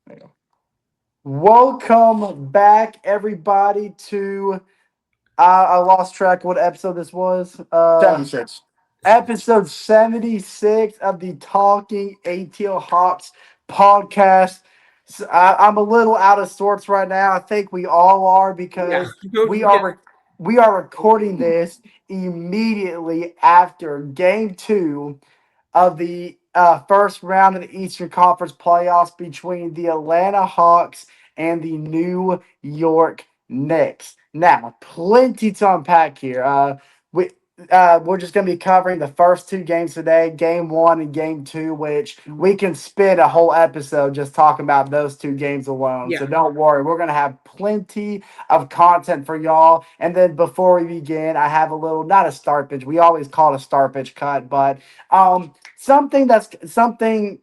There you go. Welcome back, everybody, to I lost track of what episode this was. 76. Episode 76 of the Talking ATL Hawks podcast. I'm a little out of sorts right now. I think we all are Yeah. because we Yeah. are we are recording this immediately after Game 2 of the first round of the Eastern Conference playoffs between the Atlanta Hawks and the New York Knicks. Now, plenty to unpack here. We're just going to be covering the first two games today, Game 1 and Game 2, which we can spend a whole episode just talking about those two games alone. Yeah. So don't worry, we're going to have plenty of content for y'all. And then before we begin, I have a little, not a start pitch. We always call it a start pitch cut, but something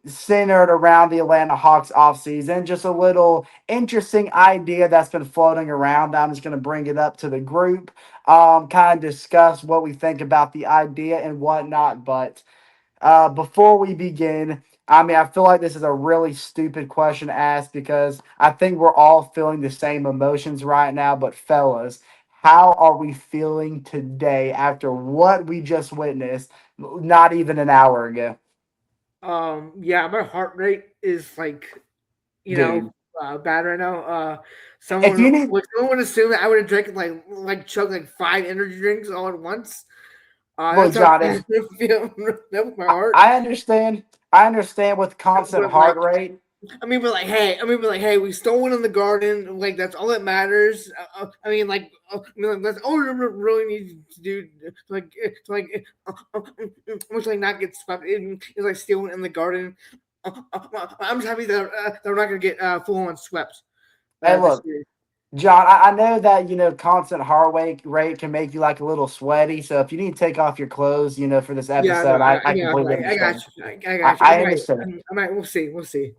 centered around the Atlanta Hawks offseason. Just a little interesting idea that's been floating around. I'm just going to bring it up to the group, kind of discuss what we think about the idea and whatnot. But before we begin, I mean, I feel like this is a really stupid question to ask because I think we're all feeling the same emotions right now. But, fellas, how are we feeling today after what we just witnessed not even an hour ago? Yeah, my heart rate is like, you know, Dude, bad right now. if you need, Someone would assume that I would have drank like chugged like 5 energy drinks all at once. look, That's how John, I feel with my heart. I understand. I understand with constant But like, heart rate. hey, we stole one in the garden. Like that's all that matters. That's all we really need to do. Much like not get swept in is like stealing in the garden. I'm just happy that we're not gonna get full on swept Hey, this look, year. John, I know that constant heart rate can make you like a little sweaty. So if you need to take off your clothes, for this Yeah, no, episode, I completely I got understand. you. I I, got you. I understand. I might. We'll see. We'll see.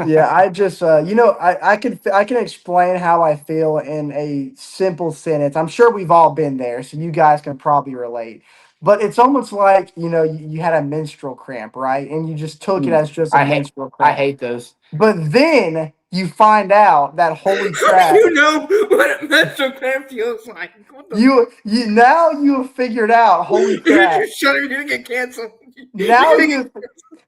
Yeah, I just I can explain how I feel in a simple sentence. I'm sure we've all been there, so you guys can probably relate. But it's almost like you had a menstrual cramp, right? And you just took it Mm. as just a I hate. menstrual I cramp. hate those. But then you find out that holy crap, You know what a mental cramp feels like. What the? you now you have figured out, holy You're crap. just shut. You're gonna get canceled. You're Now gonna get. you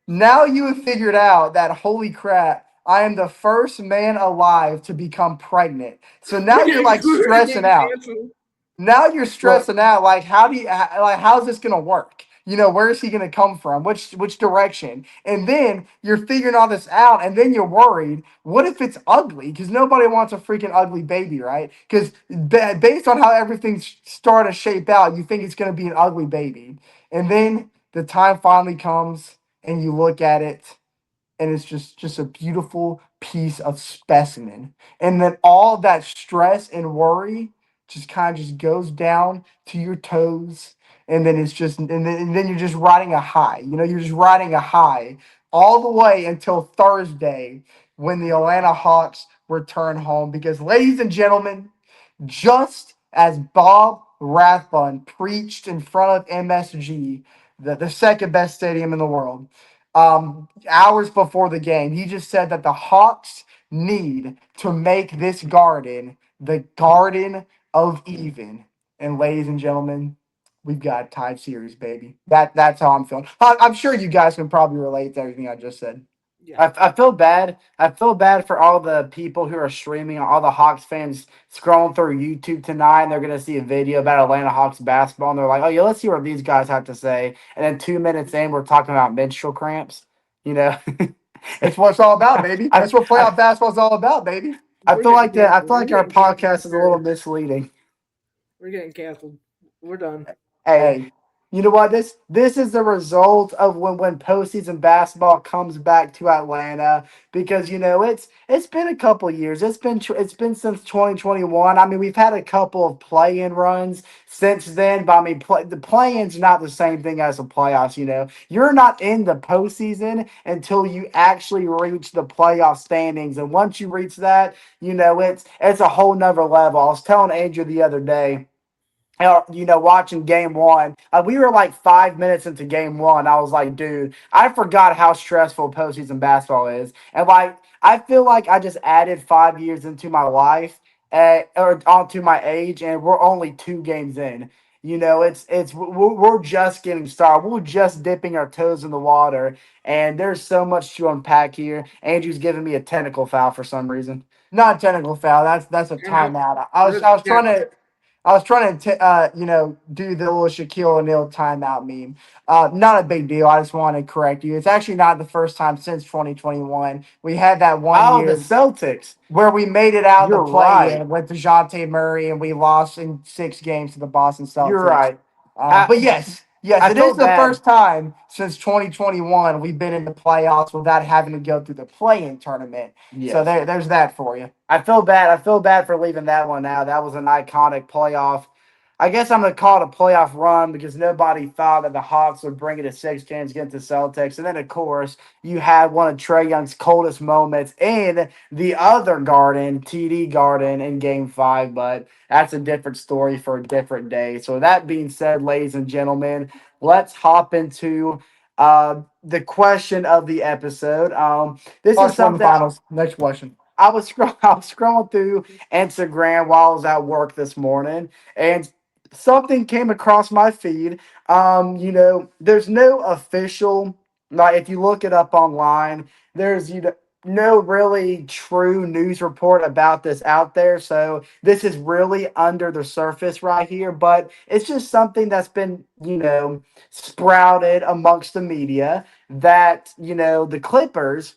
now you have figured out that holy crap, I am the first man alive to become pregnant. So now you're like You're gonna stressing get out. canceled. Now you're Look, stressing out. Like how do you like how's this gonna work? Where is he gonna come from? Which direction? And then you're figuring all this out, and then you're worried. What if it's ugly? Because nobody wants a freaking ugly baby, right? Because based on how everything's starting to shape out, you think it's gonna be an ugly baby, and then the time finally comes, and you look at it, and it's just a beautiful piece of specimen. And then all that stress and worry just kind of just goes down to your toes. And then and then you're just riding a high. You're just riding a high all the way until Thursday when the Atlanta Hawks return home. Because, ladies and gentlemen, just as Bob Rathbun preached in front of MSG, the second best stadium in the world, hours before the game, he just said that the Hawks need to make this garden the Garden of Even. And ladies and gentlemen, we've got a tied series, baby. That's how I'm feeling. I'm sure you guys can probably relate to everything I just said. yeah, I feel bad. I feel bad for all the people who are streaming, all the Hawks fans scrolling through YouTube tonight, and they're gonna see a video about Atlanta Hawks basketball, and they're like, "Oh yeah, let's see what these guys have to say." And then 2 minutes in, we're talking about menstrual cramps. You know, it's what it's all about, baby. That's what playoff basketball is all about, baby. I We're feel getting like that. I canceled. feel We're like our getting canceled for podcast is a little sure. misleading. We're getting canceled. We're done. Hey, you know what? This is the result of when postseason basketball comes back to Atlanta because it's been a couple years. It's been since 2021. I mean, we've had a couple of play-in runs since then, but I mean, the play-in's not the same thing as the playoffs. You're not in the postseason until you actually reach the playoff standings, and once you reach that, it's a whole nother level. I was telling Andrew the other day watching game one, we were like 5 minutes into game one. I was like, dude, I forgot how stressful postseason basketball is. And like, I feel like I just added 5 years into my life or onto my age, and we're only 2 games in. We're just getting started. We're just dipping our toes in the water, and there's so much to unpack here. Andrew's giving me a technical foul for some reason. Not a technical foul. That's a And how, timeout. I was yeah, trying to. I was trying to, do the little Shaquille O'Neal timeout meme. Not a big deal. I just want to correct you. It's actually not the first time since 2021. We had that one Oh, the year Celtics. where we made it out in the You're right. play-in with DeJounte Murray, and we lost in 6 games to the Boston You're Celtics. right. But yes, I it is felt the bad. first time since 2021 we've been in the playoffs without having to go through the play-in tournament. So Yes. there's that for you. I feel bad. I feel bad for leaving that one out. That was an iconic playoff. I guess I'm gonna call it a playoff run because nobody thought that the Hawks would bring it to 6 games against the Celtics. And then of course you had one of Trae Young's coldest moments in the other Garden, TD Garden, in Game 5. But that's a different story for a different day. So that being said, ladies and gentlemen, let's hop into the question of the episode. This is Hawks won the something finals. Next question. I was scrolling through Instagram while I was at work this morning, and something came across my feed. There's no official, like if you look it up online, there's no really true news report about this out there. So this is really under the surface right here, but it's just something that's been sprouted amongst the media that the Clippers,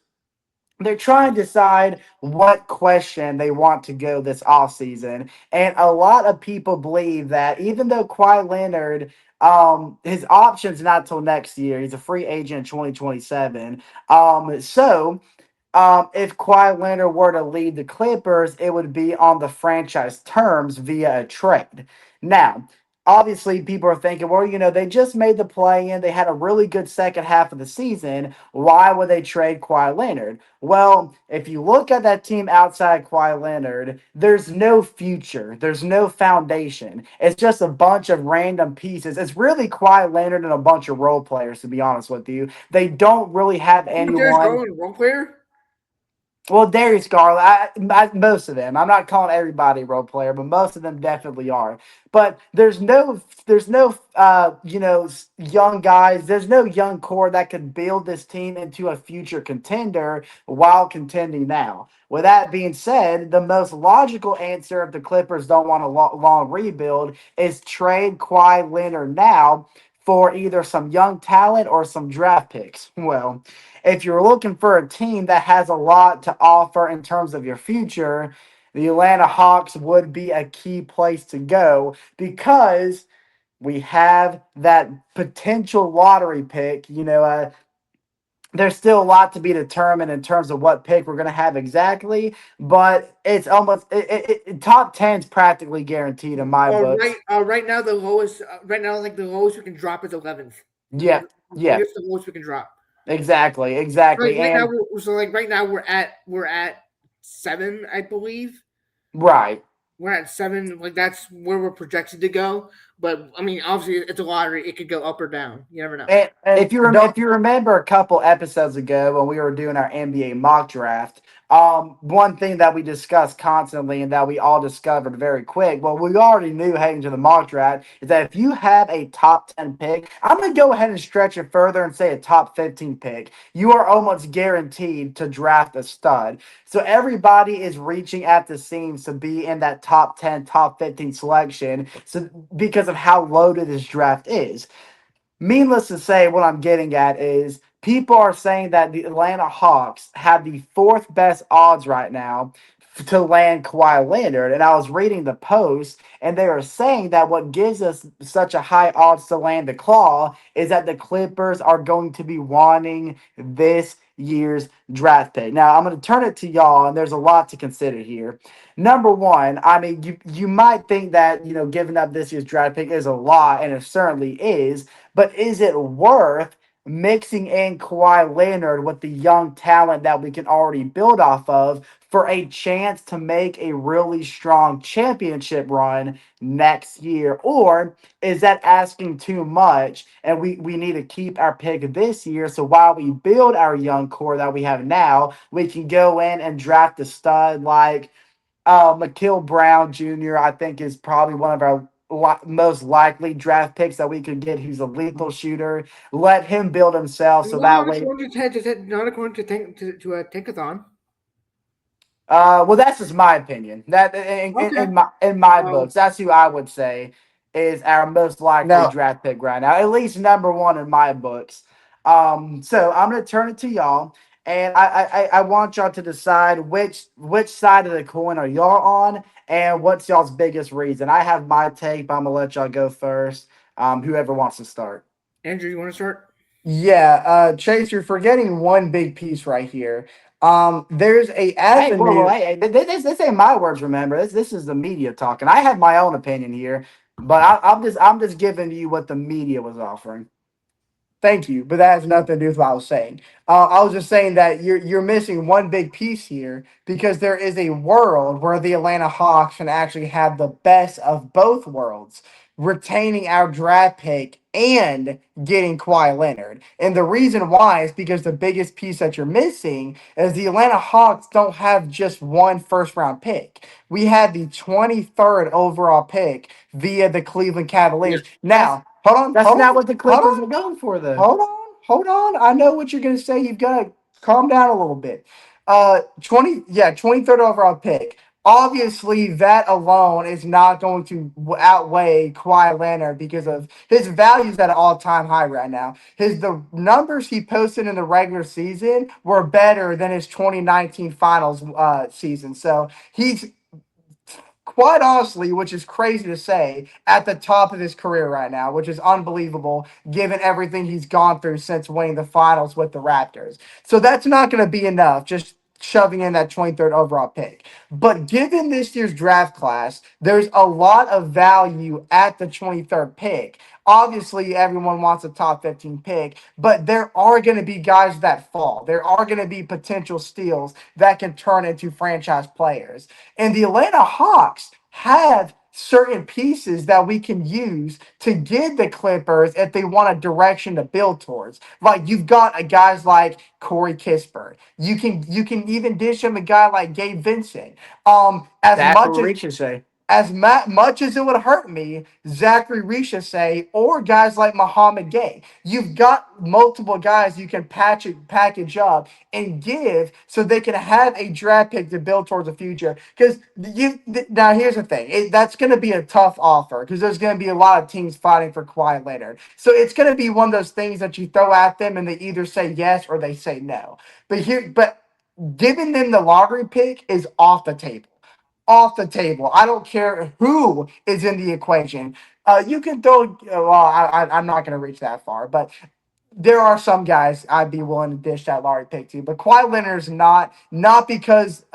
they're trying to decide what question they want to go this offseason. And a lot of people believe that even though Kawhi Leonard, his option's not till next year, he's a free agent in 2027. If Kawhi Leonard were to lead the Clippers, it would be on the franchise terms via a trade. Now, obviously, people are thinking, well, they just made the play in. They had a really good second half of the season. Why would they trade Kawhi Leonard? Well, if you look at that team outside Kawhi Leonard, there's no future. There's no foundation. It's just a bunch of random pieces. It's really Kawhi Leonard and a bunch of role players, to be honest with you. They don't really have Darius anyone. Garland, role player. Well, Darius Garland, most of them. I'm not calling everybody a role player, but most of them definitely are. But there's no young guys. There's no young core that could build this team into a future contender while contending now. With that being said, the most logical answer if the Clippers don't want a long rebuild is trade Kawhi Leonard now for either some young talent or some draft picks. Well, if you're looking for a team that has a lot to offer in terms of your future, the Atlanta Hawks would be a key place to go because we have that potential lottery pick. There's still a lot to be determined in terms of what pick we're going to have exactly, but it's almost top 10 is practically guaranteed in my books. Right now the lowest. Right now, like the lowest we can drop is 11th. Yep, yep, It's the lowest we can drop. exactly, Like exactly. right now, And right now we're at 7, I believe. right. We're at 7. Like that's where we're projected to go. But I mean, obviously, it's a lottery. It could go up or down. You never know. And If don't you remember a couple episodes ago when we were doing our NBA mock draft, one thing that we discussed constantly and that we all discovered very quick, well, we already knew heading to the mock draft, is that if you have a top 10 pick, I'm going to go ahead and stretch it further and say a top 15 pick. You are almost guaranteed to draft a stud. So everybody is reaching at the seams to be in that top 10, top 15 selection. So because of how loaded this draft is. Needless to say, what I'm getting at is people are saying that the Atlanta Hawks have the fourth best odds right now to land Kawhi Leonard. And I was reading the post, and they are saying that what gives us such a high odds to land the claw is that the Clippers are going to be wanting this year's draft pick. Now, I'm going to turn it to y'all, and there's a lot to consider here. Number one, I mean, you might think that, giving up this year's draft pick is a lot, and it certainly is, but is it worth mixing in Kawhi Leonard with the young talent that we can already build off of for a chance to make a really strong championship run next year? Or is that asking too much and we need to keep our pick this year? So while we build our young core that we have now, we can go in and draft a stud like McKill Brown Jr., I think, is probably one of our most likely draft picks that we could get who's a lethal shooter. Let him build himself so that Not way. according not according to Tankathon. Well, that's just my opinion. That Okay. in my Um, books, that's who I would say is our most likely No, draft pick right now. At least number one in my books. So I'm gonna turn it to y'all, and I want y'all to decide which side of the coin are y'all on, and what's y'all's biggest reason. I have my take, but I'm gonna let y'all go first. Whoever wants to start. Andrew, you want to start? yeah, Chase, you're forgetting one big piece right here. There's a Hey, whoa, whoa, avenue. hey, this ain't my words. Remember, this is the media talking. I have my own opinion here, but I'm just giving you what the media was offering. Thank you, but that has nothing to do with what I was saying. I was just saying that you're missing one big piece here because there is a world where the Atlanta Hawks can actually have the best of both worlds, retaining our draft pick and getting Kawhi Leonard. And the reason why is because the biggest piece that you're missing is the Atlanta Hawks don't have just one first round pick. We had the 23rd overall pick via the Cleveland Yeah. Cavaliers. That's Now, hold on, that's hold not on, what the hold Clippers on. are going for, though. Hold on. I know what you're gonna say. You've got to calm down a little bit. 23rd overall pick. Obviously, that alone is not going to outweigh Kawhi Leonard because of his values at an all-time high right now. The numbers he posted in the regular season were better than his 2019 finals season. So he's quite honestly, which is crazy to say, at the top of his career right now, which is unbelievable given everything he's gone through since winning the finals with the Raptors. So that's not going to be enough. Just shoving in that 23rd overall pick. But given this year's draft class, there's a lot of value at the 23rd pick. Obviously, everyone wants a top 15 pick, but there are going to be guys that fall. There are going to be potential steals that can turn into franchise players. And the Atlanta Hawks have certain pieces that we can use to give the Clippers if they want a direction to build towards. Like you've got a guys like Corey Kispert. You can even dish him a guy like Gabe Vincent. As That's much what as Ricochet. much as it would hurt me, Zachary Richese or guys like Muhammad Gay, you've got multiple guys you can package up and give so they can have a draft pick to build towards the future. Because now here's the thing, that's going to be a tough offer because there's going to be a lot of teams fighting for Kawhi Leonard. So it's going to be one of those things that you throw at them and they either say yes or they say no. But giving them the lottery pick is off the table, off the table. I don't care who is in the equation. You can throw. Well, I'm not going to reach that far, but there are some guys I'd be willing to dish that lottery pick to, but Kawhi Leonard's not because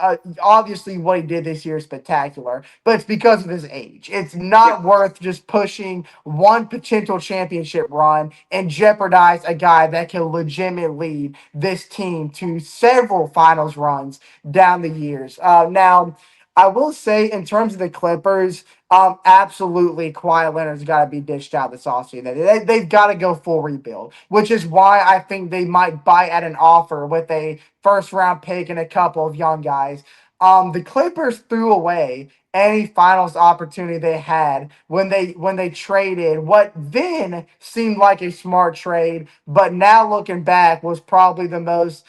obviously what he did this year is spectacular, but it's because of his age. It's Yeah. not worth just pushing one potential championship run and jeopardize a guy that can legitimately lead this team to several finals runs down the years. Now, I will say in terms of the Clippers, absolutely, Kawhi Leonard's got to be dished out this offseason. They've got to go full rebuild, which is why I think they might bite at an offer with a first round pick and a couple of young guys. The Clippers threw away any finals opportunity they had when they traded what then seemed like a smart trade, but now looking back was probably the most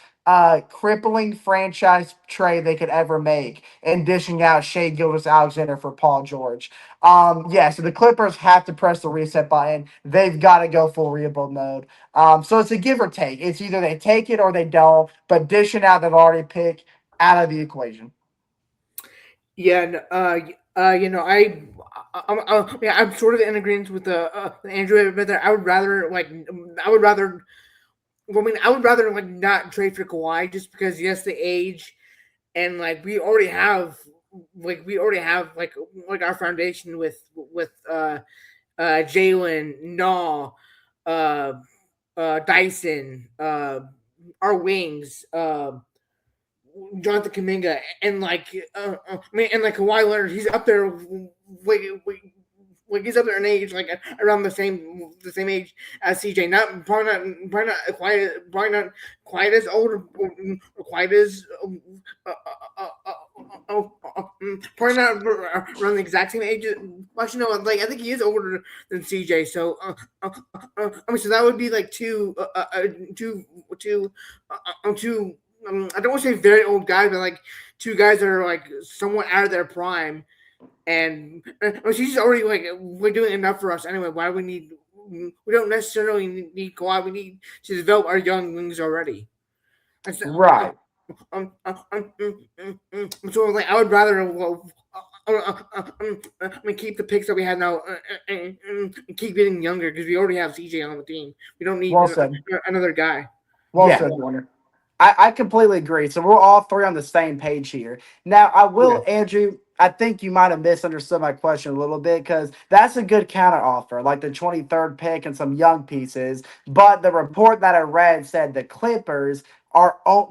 crippling franchise trade they could ever make and dishing out Shea Gilgeous-Alexander for Paul George. Yeah, so the Clippers have to press the reset button. They've got to go full rebuild mode. So it's a give or take. It's either they take it or they don't, but dishing out that already pick out of the equation. Yeah. Yeah, I'm sort of in agreement with the Andrew, but I would rather I would rather. Well, I mean, I would rather not trade for Kawhi just because yes, the age and we already have our foundation with Jalen, Naw, uh, Dyson, our wings, Jonathan Kaminga, and and like Kawhi Leonard, he's up there. Like he's up there in age, like around the same age as CJ. Not probably not quite as old or quite as probably not around the exact same age. Well, actually, no, like I think he is older than CJ. So, I mean, so that would be like two. I don't want to say very old guys, but like two guys that are like somewhat out of their prime, and she's already like we're doing enough for us anyway. Why we need? We don't necessarily need Kawhi. We need to develop our young wings already. And so, Right. so like I would rather I mean, keep the picks that we have now and keep getting younger because we already have CJ on the team. We don't need Well said. another guy. Well Yeah. said, Warner. I completely agree. So we're all three on the same page here. Now, I will, Yeah. Andrew, I think you might have misunderstood my question a little bit because that's a good counter offer, like the 23rd pick and some young pieces. But the report that I read said the Clippers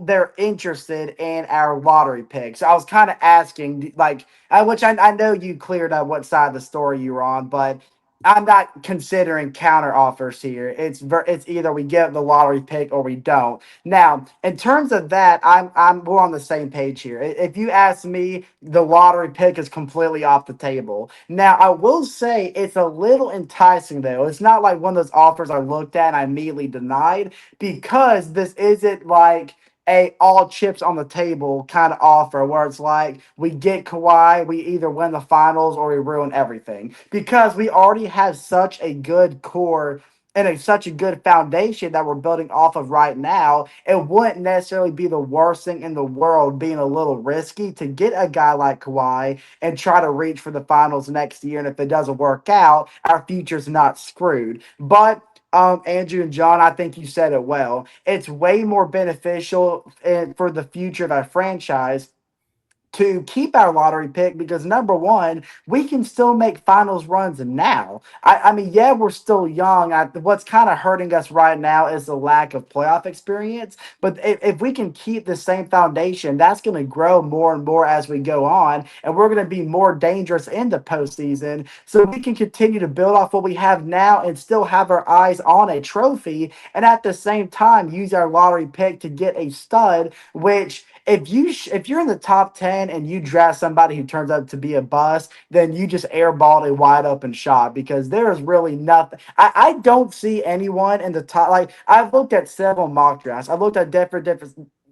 they're interested in our lottery pick. So I was kind of asking, like, which I know you cleared up what side of the story you were on, but I'm not considering counter offers here. It's either we get the lottery pick or we don't. Now, in terms of that, we're on the same page here. If you ask me, the lottery pick is completely off the table. Now, I will say it's a little enticing though. It's not like one of those offers I looked at and I immediately denied because this isn't like a all chips on the table kind of offer where it's like we get Kawhi, we either win the finals or we ruin everything because we already have such a good core and such a good foundation that we're building off of right now. It wouldn't necessarily be the worst thing in the world being a little risky to get a guy like Kawhi and try to reach for the finals next year. And if it doesn't work out, our future's not screwed. But Andrew and John, I think you said it well. It's way more beneficial for the future of our franchise to keep our lottery pick because number one, we can still make finals runs now. I mean, yeah, we're still young. What's kind of hurting us right now is the lack of playoff experience. But if we can keep the same foundation, that's going to grow more and more as we go on, and we're going to be more dangerous in the postseason. So we can continue to build off what we have now and still have our eyes on a trophy, and at the same time use our lottery pick to get a stud, which if you're in the top 10 and you draft somebody who turns out to be a bust, then you just airballed a wide open shot because there is really nothing. I don't see anyone in the top. Like I've looked at several mock drafts. I've looked at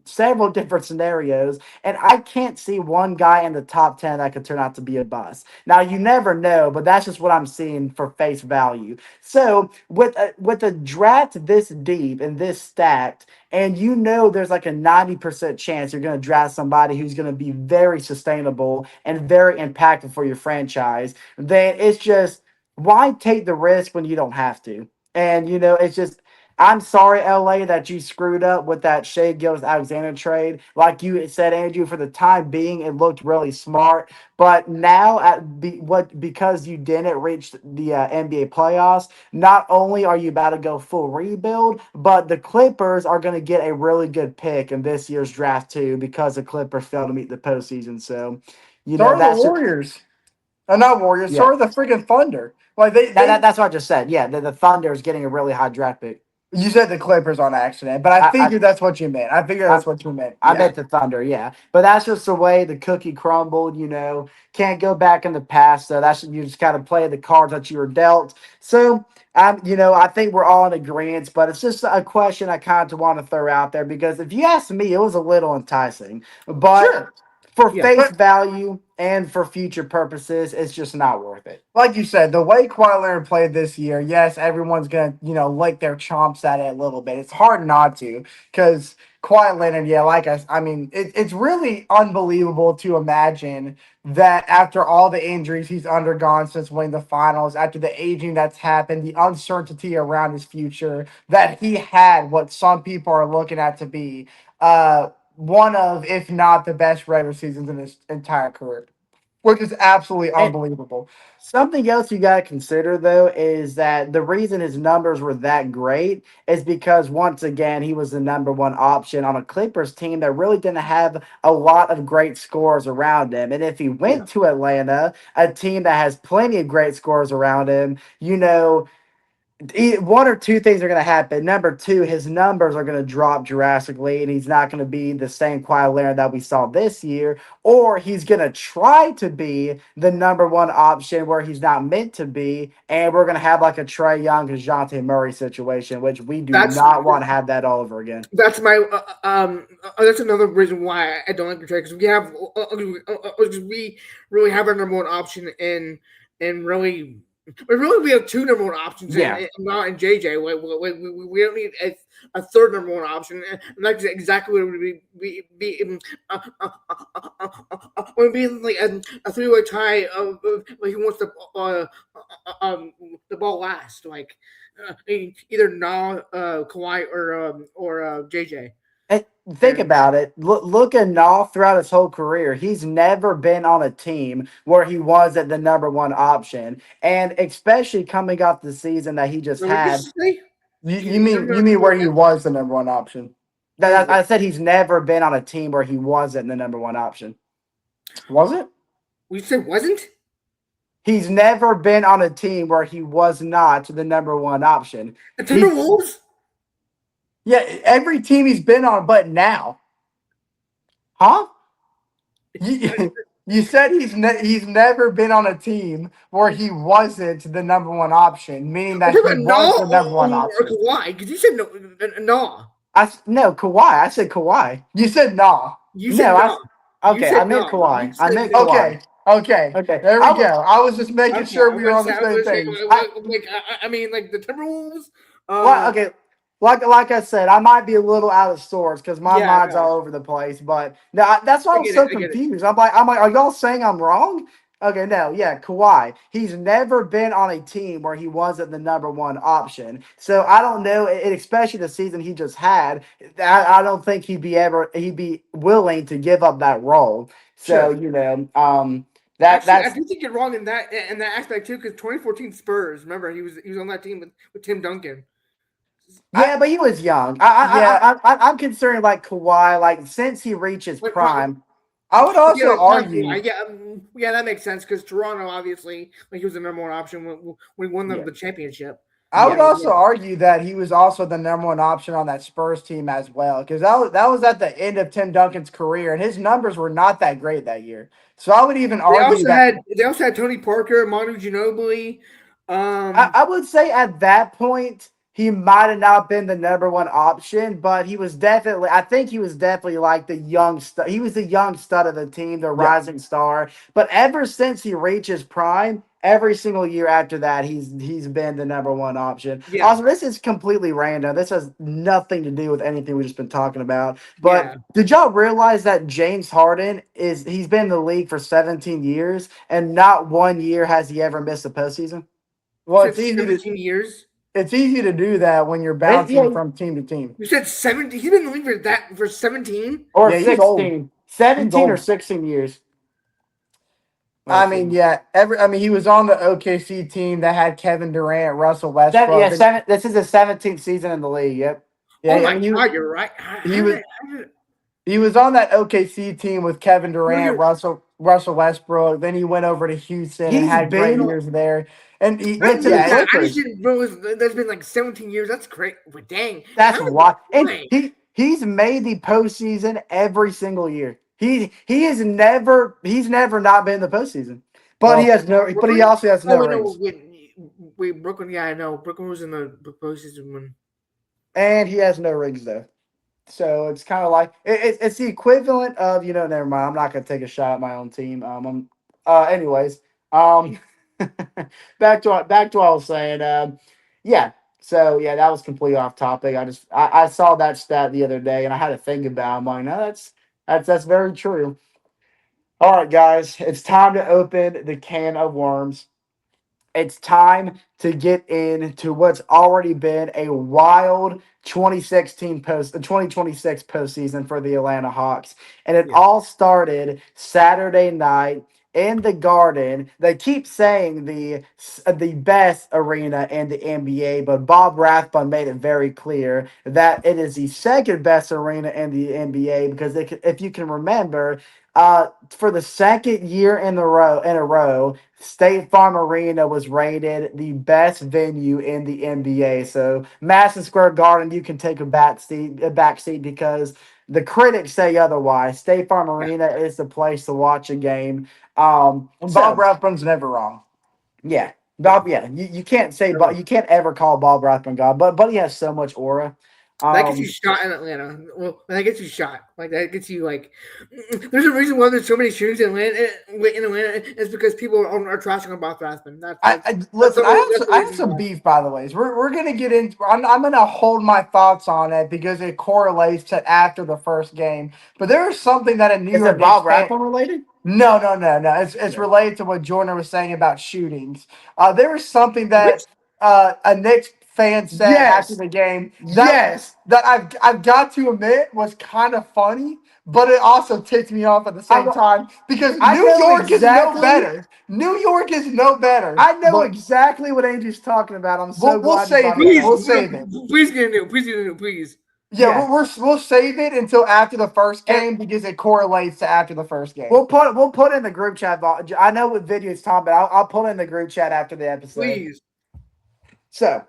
several different scenarios, and I can't see one guy in the top 10 that could turn out to be a bust. Now you never know, but that's just what I'm seeing for face value. So with a draft this deep and this stacked, and there's like a 90% chance you're going to draft somebody who's going to be very sustainable and very impactful for your franchise, then it's just why take the risk when you don't have to? And it's just I'm sorry, LA, that you screwed up with that Shea Gillis Alexander trade. Like you said, Andrew, for the time being, it looked really smart. But now, because you didn't reach the NBA playoffs, not only are you about to go full rebuild, but the Clippers are going to get a really good pick in this year's draft too because the Clippers failed to meet the postseason. So, So are the that's just Warriors. Not Warriors. So yeah. are the freaking Thunder. Like That's what I just said. Yeah, the Thunder is getting a really high draft pick. you said the Clippers on accident, but I I, figured that's what you meant. I figured I that's what you meant. I Yeah. bet the Thunder, yeah. But that's just the way the cookie crumbled. Can't go back in the past. So you just gotta play the cards that you were dealt. So I think we're all in agreement, but it's just a question I kind of want to throw out there because if you ask me, it was a little enticing. But Sure. for Yeah. face value and for future purposes, it's just not worth it. Like you said, the way Kawhi Leonard played this year, yes, everyone's gonna, lick their chomps at it a little bit. It's hard not to, because Kawhi Leonard, yeah, I mean, it's really unbelievable to imagine that after all the injuries he's undergone since winning the finals, after the aging that's happened, the uncertainty around his future, that he had what some people are looking at to be one of, if not the best regular seasons in his entire career. which is absolutely And unbelievable. something else you got to consider, though, is that the reason his numbers were that great is because, once again, he was the number one option on a Clippers team that really didn't have a lot of great scorers around him. And if he Yeah, went to Atlanta, a team that has plenty of great scorers around him, you know, one or two things are going to happen. Number two, his numbers are going to drop drastically, and he's not going to be the same Kawhi Leonard that we saw this year. Or he's going to try to be the number one option where he's not meant to be, and we're going to have like a Trey Young, Dejounte Murray situation, which we do that's not want to have that all over again. that's my that's another reason why I don't like the trade because we really have our number one option in really. We have two number one options Yeah. not in JJ. We don't need a third number one option. And that's exactly what it would be would be like a three-way tie of like who wants the ball last, like either Kawhi or JJ. And think And about it. Look at Knopf throughout his whole career. He's never been on a team where he wasn't the number one option. And especially coming off the season that he just what did you had. say? You mean where he was the number one option? I said he's never been on a team where he wasn't the number one option. Was it? We said wasn't. He's never been on a team where he was not the number one option. The He, Timberwolves? Yeah, every team he's been on, but now, huh? You, you said he's never been on a team where he wasn't the number one option, meaning We're that talking he about was no the number one or option. Kawhi, because you said no. no, Kawhi. I said Kawhi. You said nah. You said No, no. You okay. I said meant no. You Kawhi. I said meant no. Kawhi. Okay, okay, Okay. there we go. I was just making Okay, sure I we were on the was same saying, page. I mean, like the Timberwolves. Well, okay. Like I said, I might be a little out of sorts because my Yeah, mind's no, all over the place. But no, that's why I I was get it. so I get it. confused. I'm like, are y'all saying I'm wrong? Okay, no, yeah, Kawhi. He's never been on a team where he wasn't the number one option. So I don't know, especially the season he just had. I don't think he'd be willing to give up that role. So Sure. you know, Actually, I that's do think you're wrong in that aspect too, because 2014 Spurs. Remember, he was on that team with Tim Duncan. I, yeah, but he was young. yeah, I'm concerned like Kawhi, like since he reaches Like, prime. I would yeah, also not argue. Kawhi. Yeah, that makes sense because Toronto obviously like he was the number one option when he won Yeah, the championship. I would yeah. So also yeah, argue that he was also the number one option on that Spurs team as well, because that was at the end of Tim Duncan's career, and his numbers were not that great that year. So I would even argue that. they also had Tony Parker, Manu Ginobili. I would say at that point he might have not been the number one option, but he was definitely. I think he was definitely like the young stud. He was the young stud of the team, the Yeah, rising star. But ever since he reaches prime, every single year after that, he's been the number one option. Yeah, Also, this is completely random. This has nothing to do with anything we've just been talking about. But yeah. did y'all realize that James Harden he's been in the league for 17 years and not one year has he ever missed a postseason? well, You said 17 years. it's easy to do that when you're bouncing Yeah, from team to team. You said 17. He's been in the league for 17. or Yeah, he's old. 16. He's 17 or old. 16 years. I Let's mean, see. yeah, he was on the OKC team that had Kevin Durant, Russell Yeah, Westbrook. this is his 17th season in the league. Yep. Yeah, Oh I my mean, God, you're right. he was he was on that OKC team with Kevin No, Durant, you're Russell Westbrook. Then he went over to Houston and He's had great been no. years there. And I went to the knew that. I just Clippers. didn't realize that's been like 17 years. That's great. But dang, That's how why. And why? he's made the postseason every single year. He's never not been in the postseason. But well, he Brooklyn? also has Oh no wait, no, rings. wait, Brooklyn. Yeah, I know. Brooklyn was in the postseason when. And he has no rings though. So it's kind of like it's the equivalent of never mind. I'm not gonna take a shot at my own team. Anyways, um, back to what I was saying. Yeah. So yeah, that was completely off topic. I saw that stat the other day and I had to think about. It. I'm like, no, that's very true. All right, guys, it's time to open the can of worms. It's time to get into what's already been a wild 2026 postseason for the Atlanta Hawks. And it Yeah. all started Saturday night in the Garden. They keep saying the best arena in the NBA, but Bob Rathbun made it very clear that it is the second best arena in the NBA because if you can remember, for the second year in a row, State Farm Arena was rated the best venue in the NBA. So Madison Square Garden, you can take a back seat because the critics say otherwise. State Farm Yeah. Arena is the place to watch a game. And Bob So Rathbun's never wrong. yeah, Yeah. Bob. Yeah, you can't say, Sure. but you can't ever call Bob Rathbun God. But he has so much aura. That gets you Um, shot in Atlanta. Well, that gets you shot. Like that gets you like. There's a reason why there's so many shootings in Atlanta. In Atlanta, it's because people are trashing about Rathman. Listen. That's the I have reason some why. beef, by the way. We're gonna get into. I'm gonna hold my thoughts on it because it correlates to after the first game. But there is something that a New is York it Knicks Bob fan. Rathbun related? No, no, no, no. It's Yeah. related to what Jordan was saying about shootings. There was something Which that a Knicks fan said after Yes. the game Yes. that I've got to admit was kind of funny, but it also ticked me off at the I same time because I New know York is no exactly. better. New York is no better. I know But exactly what Andrew's talking about. I'm so we'll glad you save brought that it. please, We'll up. save it. please get into it. Please get into it. Please. Yeah, Yeah. we'll save it until after the first And game because it correlates to after the first game. we'll put in the group chat. I know what video it's talking about. I'll put in the group chat after the episode. Please. So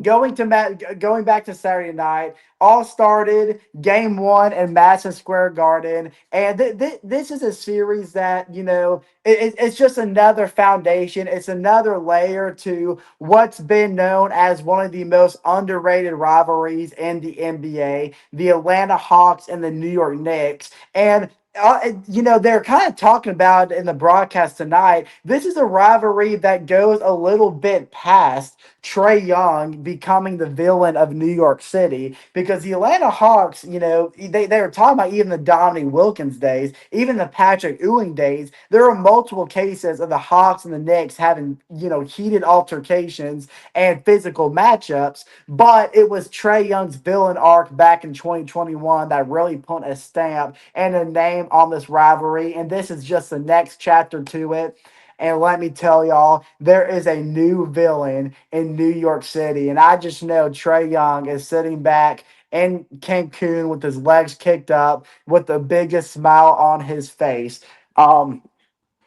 going back to Saturday night, all started game one in Madison Square Garden, and this is a series that it's just another foundation. It's another layer to what's been known as one of the most underrated rivalries in the NBA: the Atlanta Hawks and the New York Knicks, and. They're kind of talking about in the broadcast tonight. This is a rivalry that goes a little bit past Trey Young becoming the villain of New York City because the Atlanta Hawks, they were talking about even the Dominique Wilkins days, even the Patrick Ewing days. There are multiple cases of the Hawks and the Knicks having, heated altercations and physical matchups, but it was Trey Young's villain arc back in 2021 that really put a stamp and a name on this rivalry, and this is just the next chapter to it. And let me tell y'all, there is a new villain in New York City. And I just know Trey Young is sitting back in Cancun with his legs kicked up, with the biggest smile on his face. Um,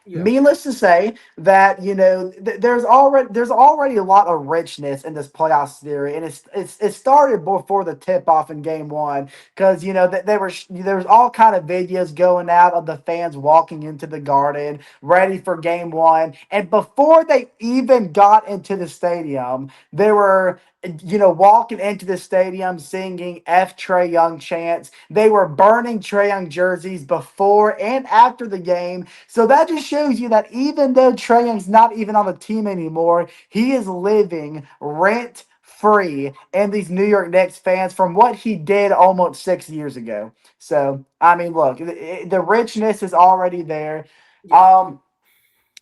Yeah. Needless to say that there's already a lot of richness in this playoff series, and it started before the tip off in game one because there was all kind of videos going out of the fans walking into the Garden ready for game one, and before they even got into the stadium, they were walking into the stadium singing F Trey Young chants. They were burning Trey Young jerseys before and after the game. So that just shows you that even though Trey Young's not even on the team anymore, he is living rent free in these New York Knicks fans from what he did almost 6 years ago. So, I mean, look, the richness is already there. Yeah. Um,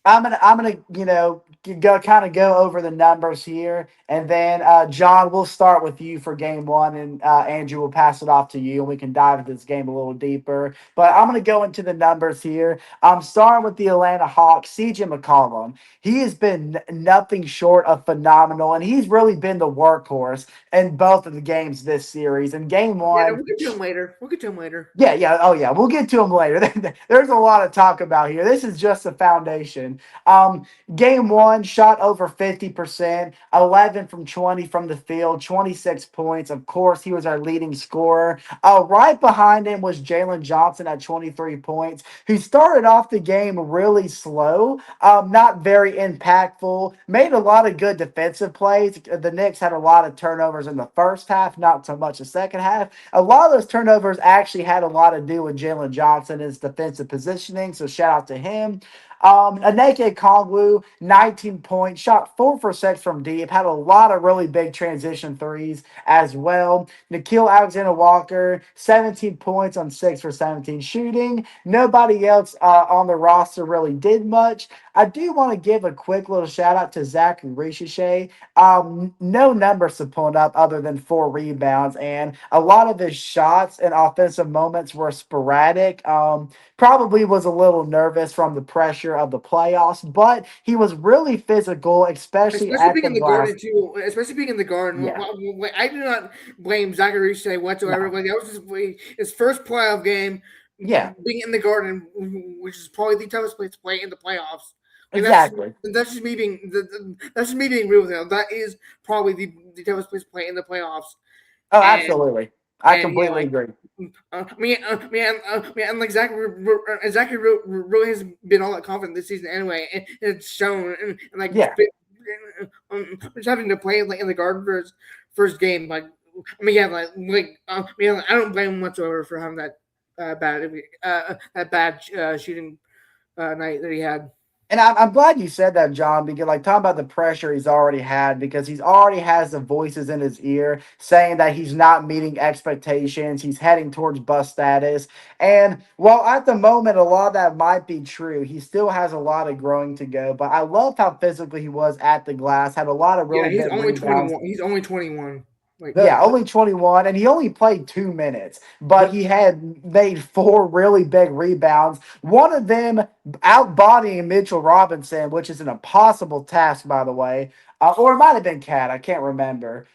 I'm gonna go over the numbers here, and then John, we'll start with you for game one, and Andrew will pass it off to you, and we can dive into this game a little deeper. But I'm gonna go into the numbers here. I'm starting with the Atlanta Hawks. CJ McCollum, he has been nothing short of phenomenal, and he's really been the workhorse in both of the games this series. In game Yeah. No, one, we'll get to him later. We'll get to him later. yeah, yeah, oh yeah, we'll get to him later. There's a lot to talk about here. This is just the foundation. Game one, shot over 50%, 11 from 20 from the field, 26 points. Of course, he was our leading scorer. Right behind him was Jalen Johnson at 23 points, who started off the game really slow, not very impactful, made a lot of good defensive plays. The Knicks had a lot of turnovers in the first half, not so much the second half. A lot of those turnovers actually had a lot to do with Jalen Johnson and his defensive positioning, so shout out to him. Aneke Kongwu, 19 points, shot 4 for 6 from deep, had a lot of really big transition threes as well. Nikhil Alexander Walker, 17 points on 6 for 17 shooting. Nobody else on the roster really did much. I do want to give a quick little shout out to Zachary Richichet. No numbers to pull up other than 4 rebounds, and a lot of his shots and offensive moments were sporadic. Probably was a little nervous from the pressure of the playoffs, but he was really physical, especially Especially at being the in the glass. garden too. Especially being in the garden. Yeah, I do not blame Zachary Shea whatsoever. no, Like that was his first playoff game, yeah, being in the garden, which is probably the toughest place to play in the playoffs. Like exactly. that's just me being that's just me being real with him. That is probably the toughest place to play in the playoffs. Oh, And absolutely. I yeah, completely like agree. like Zachary really has been all that confident this season anyway, and it's shown. And like Yeah. just having to play like in the Garden for his first game, like yeah, I don't blame him whatsoever for having that bad shooting night that he had. And I'm glad you said that, John, because like talking about the pressure he's already had, because he's already has the voices in his ear saying that he's not meeting expectations, he's heading towards bust status. And while at the moment a lot of that might be true, he still has a lot of growing to go. But I loved how physical he was at the glass, had a lot of Yeah, really he's big only rebounds. 21. He's only 21. Like Yeah, only 21, and he only played 2 minutes, but he had made 4 really big rebounds. One of them outbodying Mitchell Robinson, which is an impossible task, by the way. Or it might have been Cat. I can't remember.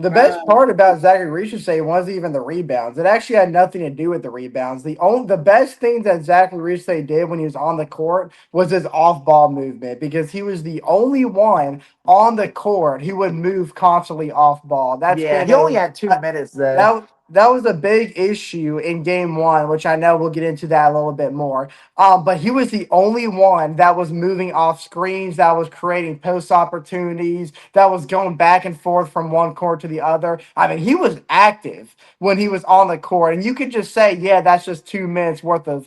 The uh, best part about Zachary Richardson wasn't even the rebounds. It actually had nothing to do with the rebounds. The best thing that Zachary Richardson did when he was on the court was his off ball movement because he was the only one on the court who would move constantly off ball. That's Yeah, been he only a had 2 minutes though. that was a big issue in game one, which I know we'll get into that a little bit more. But he was the only one that was moving off screens, that was creating post opportunities, that was going back and forth from one court to the other. I mean, he was active when he was on the court, and you could just say, yeah, that's just 2 minutes worth of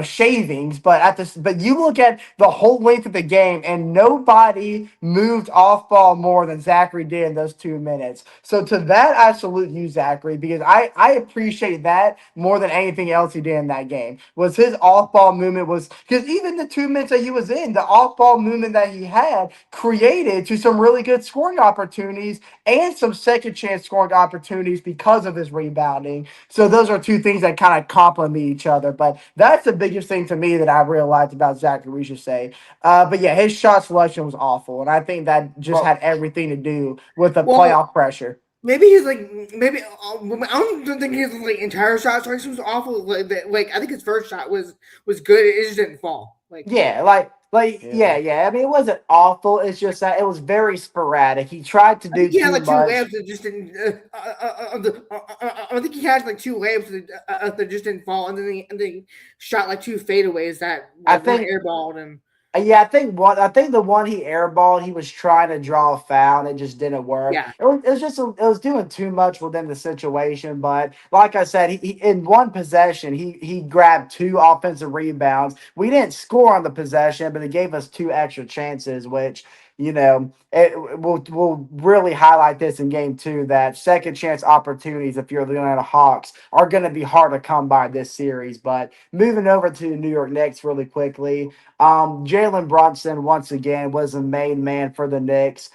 shavings. But but you look at the whole length of the game, and nobody moved off ball more than Zachary did in those 2 minutes. So to that, I salute you, Zachary, because I appreciate that more than anything else he did in that game. Was his off ball movement was because even the 2 minutes that he was in, the off ball movement that he had created to some really good scoring opportunities and some second chance scoring opportunities because of his rebounding. So those are two things that kind of complement each other. But that's the biggest thing to me that I realized about Zachary Richardson. But yeah, his shot selection was awful, and I think that just Well, had everything to do with the well, playoff pressure. maybe he's like maybe I don't think his like entire shot selection was awful. Like I think his first shot was good. It just didn't fall. yeah, Yeah. yeah. I mean, it wasn't awful. It's just that it was very sporadic. He tried to I think do he had too like two much. layups that just didn't. I think he had like two layups that just didn't fall, and then he shot like two fadeaways that I like one think airballed and Yeah, I think the one he airballed, he was trying to draw a foul and it just didn't work. yeah. It was just it was doing too much within the situation. But like I said, he in one possession he grabbed 2 offensive rebounds. We didn't score on the possession, but it gave us 2 extra chances, which we'll really highlight this in game two that second chance opportunities if you're the Atlanta Hawks are going to be hard to come by this series. But moving over to the New York Knicks really quickly. Jalen Brunson once again was the main man for the Knicks.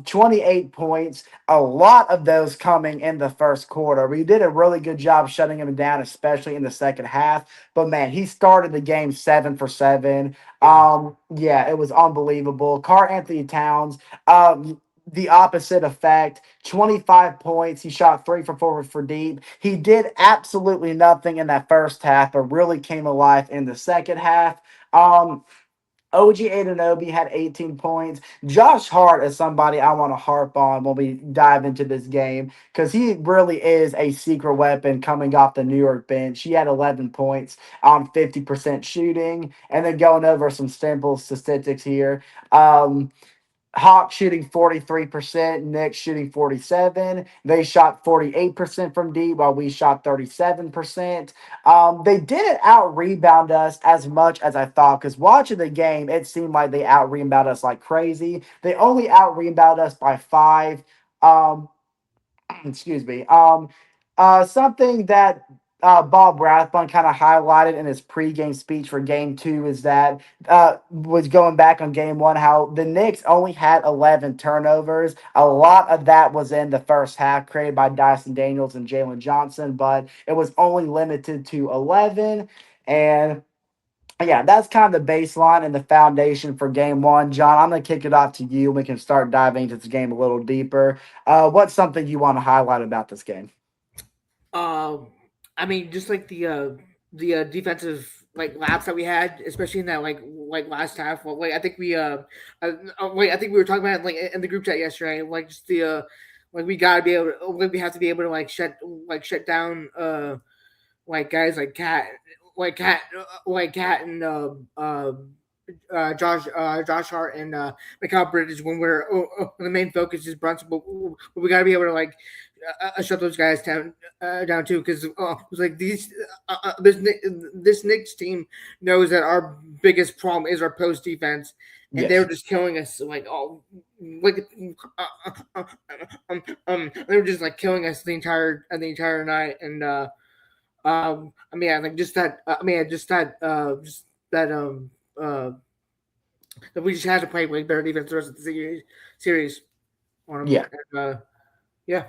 28 points, a lot of those coming in the first quarter. We did a really good job shutting him down, especially in the second half. But man, he started the game 7 for 7. Yeah. Yeah, it was unbelievable. Carl Anthony Towns, the opposite effect. 25 points. He shot 3 for 4 for deep. He did absolutely nothing in that first half, but really came alive in the second half. Um, OG Anunoby had 18 points. Josh Hart is somebody I want to harp on when we dive into this game because he really is a secret weapon coming off the New York bench. He had 11 points on 50% shooting. And then going over some simple statistics here. Hawks shooting 43%, Knicks shooting 47. They shot 48% from deep while we shot 37%. They didn't out rebound us as much as I thought because watching the game, it seemed like they out rebound us like crazy. They only out rebound us by 5. Um, excuse me. Something that Bob Rathbun kind of highlighted in his pregame speech for Game Two is that was going back on Game One, how the Knicks only had 11 turnovers. A lot of that was in the first half, created by Dyson Daniels and Jalen Johnson, but it was only limited to 11. And yeah, that's kind of the baseline and the foundation for game one. John, I'm going to kick it off to you. We can start diving into this game a little deeper. What's something you want to highlight about this game? Um, I mean, just like the defensive like laps that we had, especially in that like last half. Well, like I think I think we were talking about it like in the group chat yesterday. Like just the like we gotta be able to, like we have to be able to shut down like guys like Cat and Josh Hart and Mikal Bridges when the main focus is Brunson, but we got to be able to like shut those guys down too because it's like this Knicks team knows that our biggest problem is our post defense, and they were Yes. just killing us like all like they were just like killing us the entire night and. I mean, I like just that. I mean, just that. That we just had to play way better defense the rest of the series on them. Yeah. And, yeah.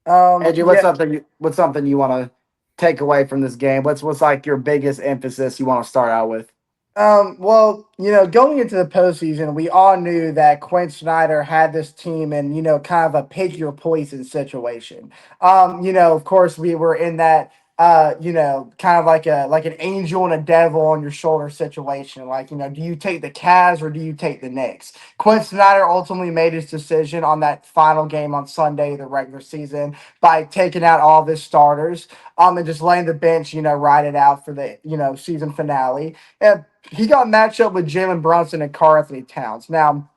Andrew, Yeah. what's something you want to take away from this game? What's like your biggest emphasis you want to start out with? Well, going into the postseason, we all knew that Quinn Snyder had this team in, kind of a pick your poison situation. Of course, we were in that, kind of like an angel and a devil on your shoulder situation. Like, do you take the Cavs or do you take the Knicks? Quinn Snyder ultimately made his decision on that final game on Sunday, the regular season, by taking out all of his starters, and just letting the bench, ride it out for the, season finale. And he got matched up with Jalen Brunson and Karl Anthony Towns. Now,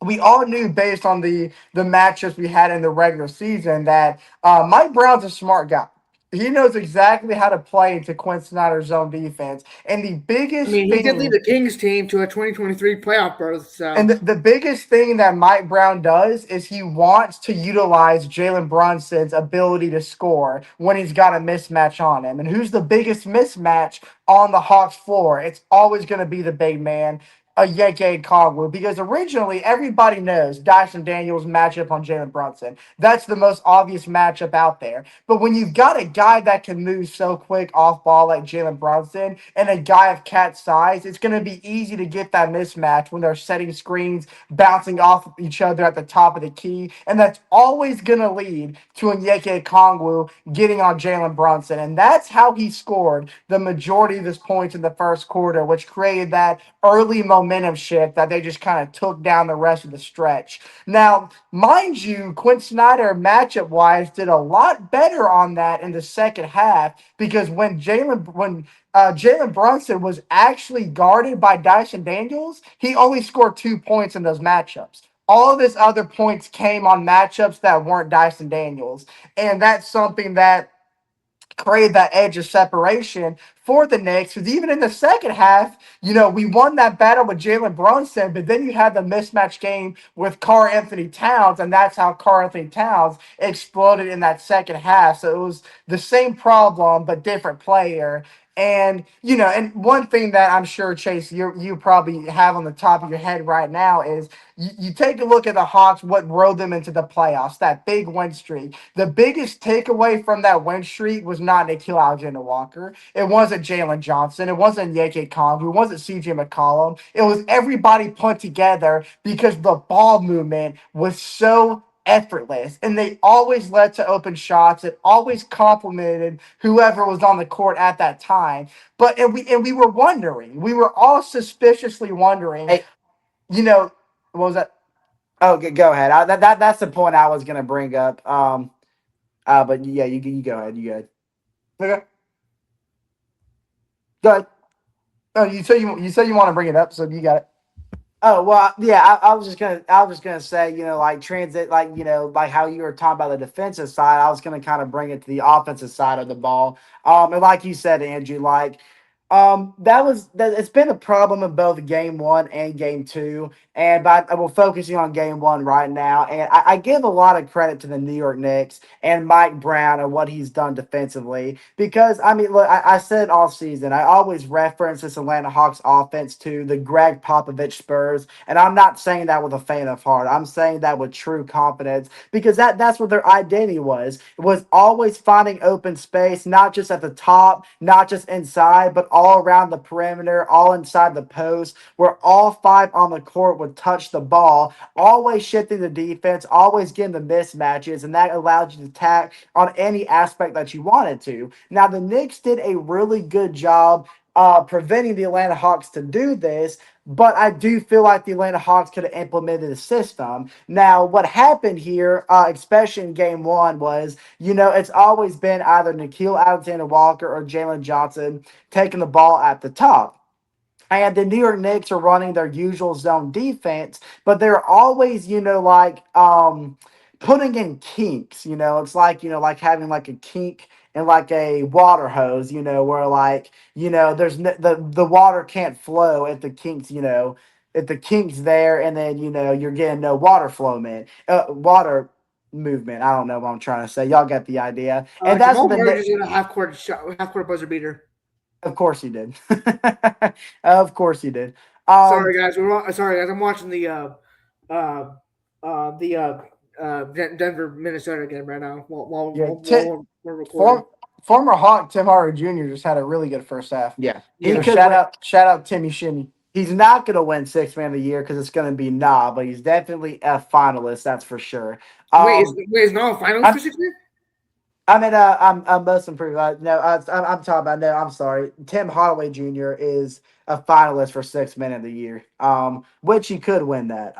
we all knew based on the matchups we had in the regular season that Mike Brown's a smart guy. He knows exactly how to play into Quinn Snyder's zone defense. And the I biggest mean, he did lead thing the Kings team to a 2023 playoff berth. and So the biggest thing that Mike Brown does is he wants to utilize Jalen Brunson's ability to score when he's got a mismatch on him. And who's the biggest mismatch on the Hawks floor? It's always going to be the big man, a Yeke Kongwu, because originally everybody knows Dyson Daniels matchup on Jalen Brunson. That's the most obvious matchup out there. But when you've got a guy that can move so quick off ball like Jalen Brunson and a guy of cat size, it's going to be easy to get that mismatch when they're setting screens, bouncing off of each other at the top of the key. And that's always going to lead to Onyeka Kongwu getting on Jalen Brunson. And that's how he scored the majority of his points in the first quarter, which created that early momentum shift that they just kind of took down the rest of the stretch. Now, mind you, Quinn Snyder matchup wise did a lot better on that in the second half because when Jalen Brunson was actually guarded by Dyson Daniels, he only scored 2 points in those matchups. All of his other points came on matchups that weren't Dyson Daniels. And that's something that create that edge of separation for the Knicks. Because even in the second half, we won that battle with Jalen Brunson, but then you had the mismatch game with Karl Anthony Towns, and that's how Karl Anthony Towns exploded in that second half. So it was the same problem, but different player. And one thing that I'm sure Chase you probably have on the top of your head right now is you take a look at the Hawks, what rode them into the playoffs, that big win streak. The biggest takeaway from that win streak was not Nikhil Alexander-Walker. It wasn't Jalen Johnson. It wasn't Yeke Kong. It wasn't CJ McCollum. It was everybody put together because the ball movement was so effortless and they always led to open shots. It always complimented whoever was on the court at that time. But we were wondering, we were all suspiciously wondering, Hey, what was that? oh, go ahead. That's the point I was gonna bring up. But yeah, you go ahead. You go ahead. Okay. Go ahead. Oh, you say you want to bring it up, so you got it. Oh well, yeah. I was just gonna say, like transit, like like how you were talking about the defensive side. I was gonna kind of bring it to the offensive side of the ball. And like you said, Andrew, like, that. It's been a problem in both game one and game two. And but we're focusing on game one right now. And I give a lot of credit to the New York Knicks and Mike Brown and what he's done defensively. Because I mean, look, I said all season, I always reference this Atlanta Hawks offense to the Greg Popovich Spurs, and I'm not saying that with a faint of heart. I'm saying that with true confidence because that's what their identity was. It was always finding open space, not just at the top, not just inside, but all around the perimeter, all inside the post, where all five on the court would touch the ball, always shifting the defense, always getting the mismatches, and that allowed you to attack on any aspect that you wanted to. Now, the Knicks did a really good job preventing the Atlanta Hawks to do this, but I do feel like the Atlanta Hawks could have implemented a system. Now, what happened here, especially in game one, was it's always been either Nikhil Alexander Walker or Jalen Johnson taking the ball at the top. And the New York Knicks are running their usual zone defense, but they're always, like putting in kinks, it's like, like having like a kink and like a water hose, where like, there's the water can't flow if the kinks, if the kinks there and then, you're getting no water flow, man. Water movement. I don't know what I'm trying to say. Y'all get the idea. And that's Jamal what the Murray Knicks. just hit a half court shot, half court buzzer beater. Of course he did. Of course he did. Um, Sorry guys. I'm watching uh, the Denver Minnesota game right now yeah, while we're recording. Former Hawk Tim Hardaway Jr. just had a really good first half. yeah, he So Yeah. could win. shout out Timmy Shimmy. He's not going to win Sixth Man of the Year because it's going to be Nah, but he's definitely a finalist. That's for sure. Um, Wait, is no finals for I'm 6 man? I mean, I'm most improved. No, I'm talking about. No, I'm sorry. Tim Hardaway Jr. is a finalist for Sixth Man of the Year. Which he could win that.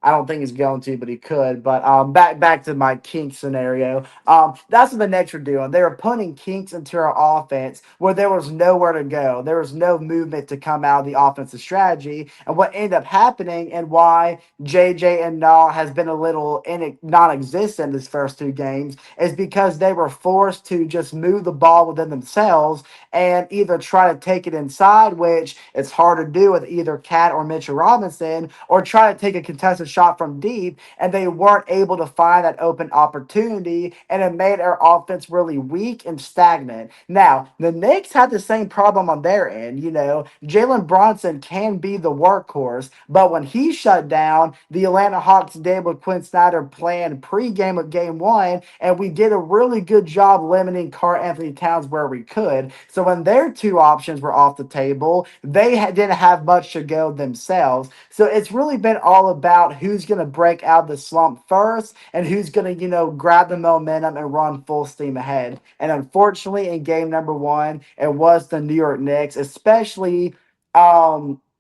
I don't think he's going to, but he could. But back to my kink scenario. That's what the Knicks were doing. They were putting kinks into our offense where there was nowhere to go. There was no movement to come out of the offensive strategy. And what ended up happening, and why JJ and Nah has been a little non-existent this first two games, is because they were forced to just move the ball within themselves and either try to take it inside, which it's hard to do with either Cat or Mitchell Robinson, or try to take a contested shot from deep, and they weren't able to find that open opportunity, and it made our offense really weak and stagnant. Now, the Knicks had the same problem on their end. Jalen Bronson can be the workhorse, but when he shut down, the Atlanta Hawks did what Quinn Snyder planned pregame of game one, and we did a really good job limiting Carl Anthony Towns where we could. So when their two options were off the table, they didn't have much to go themselves. So it's really been all about who's going to break out the slump first and who's going to, grab the momentum and run full steam ahead. And unfortunately, in game number one, it was the New York Knicks, especially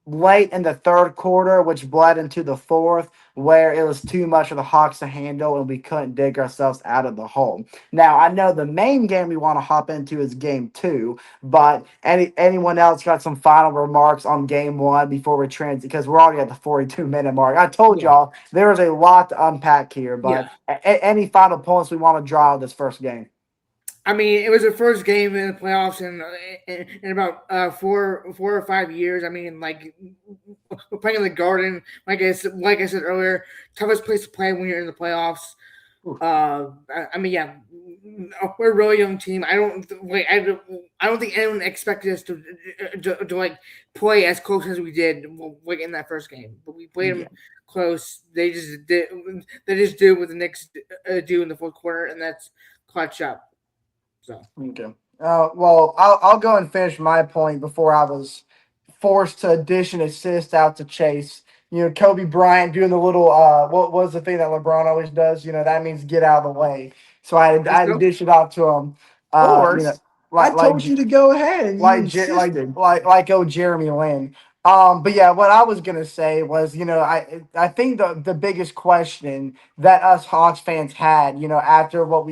late in the third quarter, which bled into the fourth, where it was too much for the Hawks to handle and we couldn't dig ourselves out of the hole. Now, I know the main game we want to hop into is game two, but anyone else got some final remarks on game one before we transit? Because we're already at the 42-minute mark. I told Yeah. y'all there was a lot to unpack here, Yeah. but any final points we want to draw out of this first game? I mean, it was the first game in the playoffs in about 4 or 5 years. I mean, like we're playing in the Garden. Like I said earlier, toughest place to play when you're in the playoffs. I mean, yeah, we're a really young team. I don't think anyone expected us to like play as close as we did like in that first game. But we played Yeah. them close. They just did what the Knicks do in the fourth quarter, and that's clutch up. So Okay. Well, I'll go and finish my point before I was forced to dish an assist out to Chase. Kobe Bryant doing the little what was the thing that LeBron always does? That means get out of the way. So I let's had to go. dish it off to him. Forced. I Like told you to go ahead and you insisted. like oh Jeremy Lin. But yeah, what I was gonna say was, I think the biggest question that us Hawks fans had, after what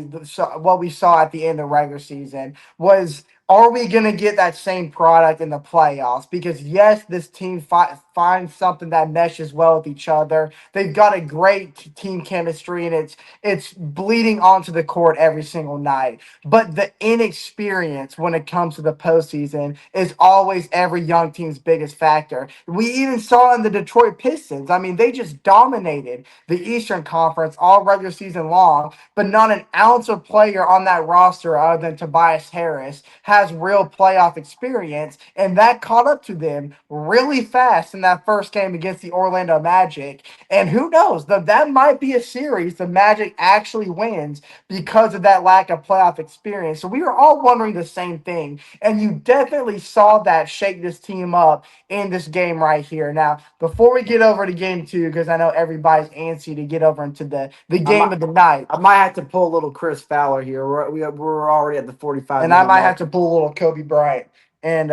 we saw at the end of the regular season was are we going to get that same product in the playoffs? Because yes, this team finds something that meshes well with each other. They've got a great team chemistry, and it's bleeding onto the court every single night. But the inexperience when it comes to the postseason is always every young team's biggest factor. We even saw in the Detroit Pistons. I mean, they just dominated the Eastern Conference all regular season long, but not an ounce of player on that roster other than Tobias Harris has real playoff experience, and that caught up to them really fast in that first game against the Orlando Magic. And who knows, that might be a series the Magic actually wins because of that lack of playoff experience. So we were all wondering the same thing, and you definitely saw that shake this team up in this game right here. Now, before we get over to game two, because I know everybody's antsy to get over into the I game might, of the night, I might have to pull a little Chris Fowler here. We're already at the 45 and I minute might have mark. to pull a little Kobe Bryant and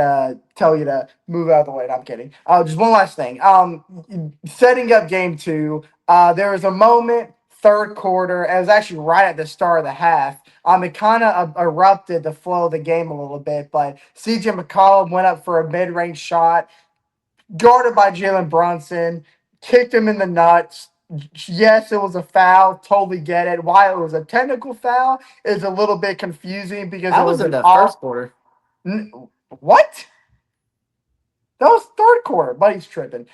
tell you to move out of the way. No, I'm kidding. Just one last thing. Setting up game two, there was a moment, third quarter. It was actually right at the start of the half. It kind of erupted the flow of the game a little bit, but CJ McCollum went up for a mid range shot, guarded by Jalen Brunson, kicked him in the nuts. Yes, it was a foul. Totally get it. Why it was a technical foul is a little bit confusing because it That was was in an the off. first quarter. What? That was third quarter. Buddy's tripping.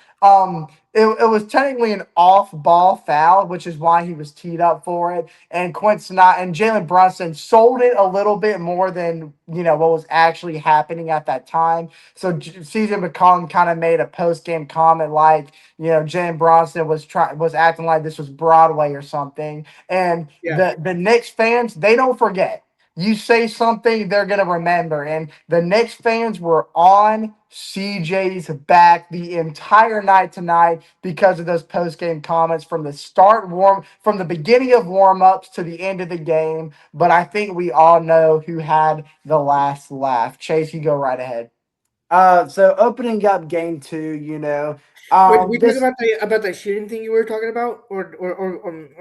It was technically an off-ball foul, which is why he was teed up for it. And Quinn Snyder and Jalen Brunson sold it a little bit more than what was actually happening at that time. So CJ McCollum kind of made a post-game comment like, Jalen Brunson was acting like this was Broadway or something. And Yeah. the Knicks fans, they don't forget. You say something, they're going to remember. And the Knicks fans were on CJ's back the entire night tonight because of those post-game comments from the beginning of warm-ups to the end of the game. But I think we all know who had the last laugh. Chase, you go right ahead. So opening up game two, Wait, did we talk this about the shooting thing you were talking about, or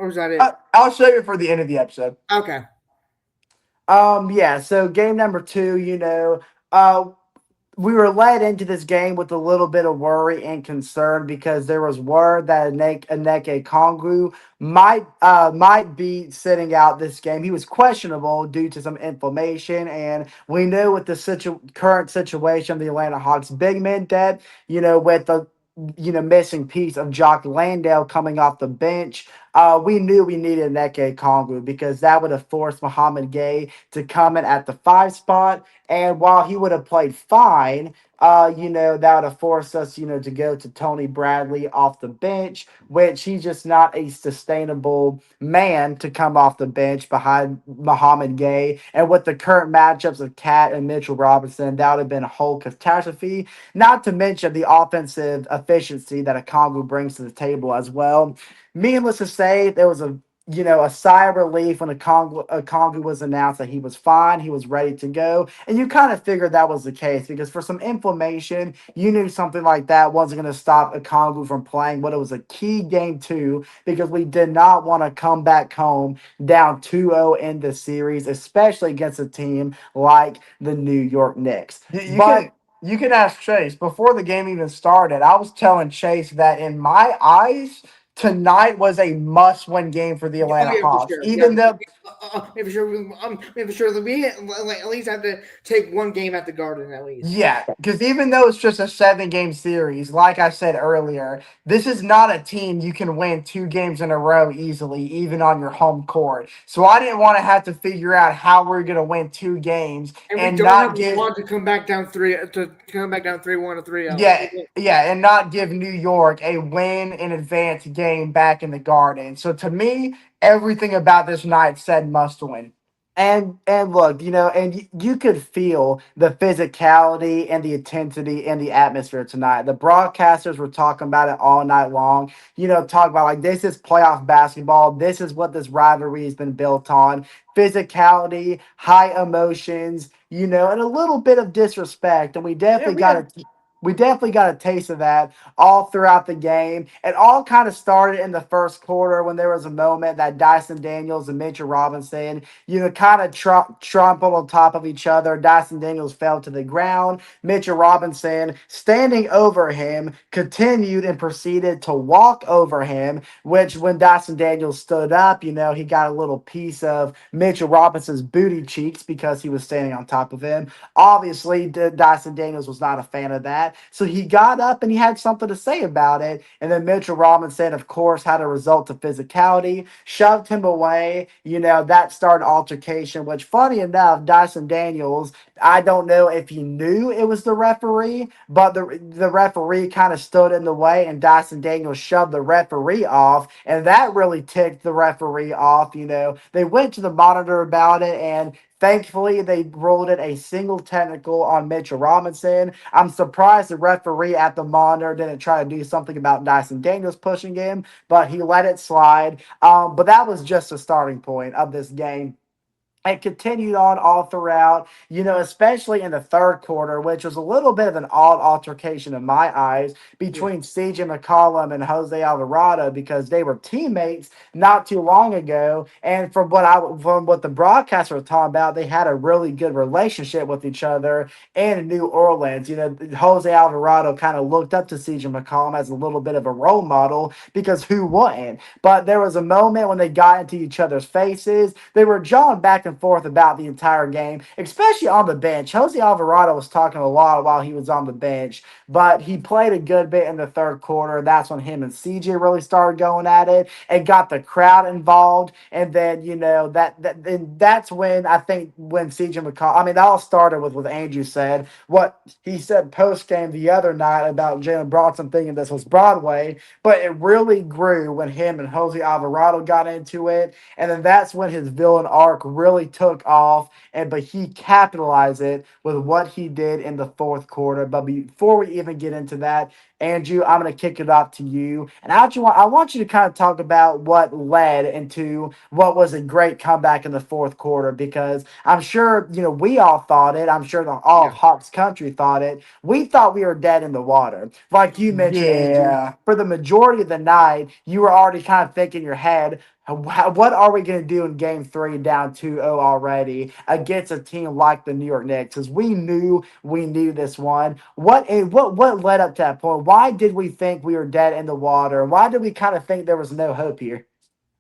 was that it? I'll save it for the end of the episode. Okay. yeah. So game number two, uh, we were led into this game with a little bit of worry and concern because there was word that Aneke Kongwu might be sitting out this game. He was questionable due to some inflammation, and we knew with the current situation of the Atlanta Hawks big men depth, with the missing piece of Jock Landale coming off the bench. We knew we needed Neke Kongwu because that would have forced Muhammad Gay to come in at the 5 spot. And while he would have played fine, that would have forced us, to go to Tony Bradley off the bench, which he's just not a sustainable man to come off the bench behind Muhammad Gay. And with the current matchups of Cat and Mitchell Robinson, that would have been a whole catastrophe. Not to mention the offensive efficiency that a Kongu brings to the table as well. Needless to say, there was a sigh of relief when a Kongu was announced that he was fine, he was ready to go, and you kind of figured that was the case because for some inflammation, you knew something like that wasn't going to stop a Kongu from playing. But it was a key game two because we did not want to come back home down 2-0 in the series, especially against a team like the New York Knicks. You But can ask Chase before the game even started. I was telling Chase that in my eyes, tonight was a must-win game for the Oh Atlanta yeah, for Hawks. sure. Yeah, Even though, maybe sure. Maybe sure that we like, at least have to take one game at the Garden at least. yeah, because even though it's just a 7-game series, like I said earlier, this is not a team you can win 2 games in a row easily, even on your home court. So I didn't want to have to figure out how we're going to win 2 games And we and don't have not the give. squad to come back down 3-1 or 3-0. Yeah, and not give New York a win in advance game back in the Garden. So to me, everything about this night said must win. And look, and you could feel the physicality and the intensity and the atmosphere tonight. The broadcasters were talking about it all night long. Talk about like this is playoff basketball. This is what this rivalry has been built on. Physicality, high emotions, and a little bit of disrespect. And we Yeah, definitely we got had it. We definitely got a taste of that all throughout the game. It all kind of started in the first quarter when there was a moment that Dyson Daniels and Mitchell Robinson, kind of trampled on top of each other. Dyson Daniels fell to the ground. Mitchell Robinson, standing over him, continued and proceeded to walk over him, which when Dyson Daniels stood up, he got a little piece of Mitchell Robinson's booty cheeks because he was standing on top of him. Obviously, Dyson Daniels was not a fan of that. So he got up and he had something to say about it. And then Mitchell Robinson, of course, had a result to physicality, shoved him away. That started altercation, which, funny enough, Dyson Daniels, I don't know if he knew it was the referee, but the referee kind of stood in the way, and Dyson Daniels shoved the referee off, and that really ticked the referee off. They went to the monitor about it, and thankfully, they ruled it a single technical on Mitchell Robinson. I'm surprised the referee at the monitor didn't try to do something about Dyson Daniels pushing him, but he let it slide. But that was just a starting point of this game. It continued on all throughout, especially in the third quarter, which was a little bit of an odd altercation in my eyes Yeah. between CJ McCollum and Jose Alvarado because they were teammates not too long ago. And from what the broadcasters were talking about, they had a really good relationship with each other in New Orleans. Jose Alvarado kind of looked up to CJ McCollum as a little bit of a role model because who wouldn't? But there was a moment when they got into each other's faces. They were jawing back and forth about the entire game, especially on the bench. Jose Alvarado was talking a lot while he was on the bench, but he played a good bit in the third quarter. That's when him and CJ really started going at it and got the crowd involved. And then, that's when I think when CJ McCollum, I mean, that all started with what Andrew said, what he said post game the other night about Jalen Bronson thinking this was Broadway, but it really grew when him and Jose Alvarado got into it. And then that's when his villain arc really took off. But he capitalized it with what he did in the fourth quarter. But before we even get into that, Andrew, I'm going to kick it off to you. And I want you to kind of talk about what led into what was a great comeback in the fourth quarter because I'm sure, we all thought it. I'm sure all Yeah. Hawks country thought it. We thought we were dead in the water. Like you mentioned, Andrew, Yeah. for the majority of the night, you were already kind of thinking in your head, what are we going to do in game three down 2-0 already against a team like the New York Knicks? Because we knew this one. What led up to that point? Why did we think we were dead in the water? Why did we kind of think there was no hope here?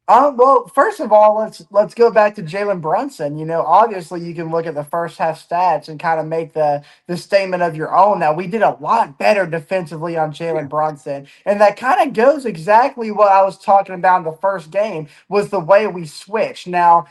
Well, first of all, let's go back to Jalen Brunson. Obviously you can look at the first half stats and kind of make the statement of your own. Now we did a lot better defensively on Yeah. Jalen Brunson, and that kind of goes exactly what I was talking about in the first game was the way we switched. Now,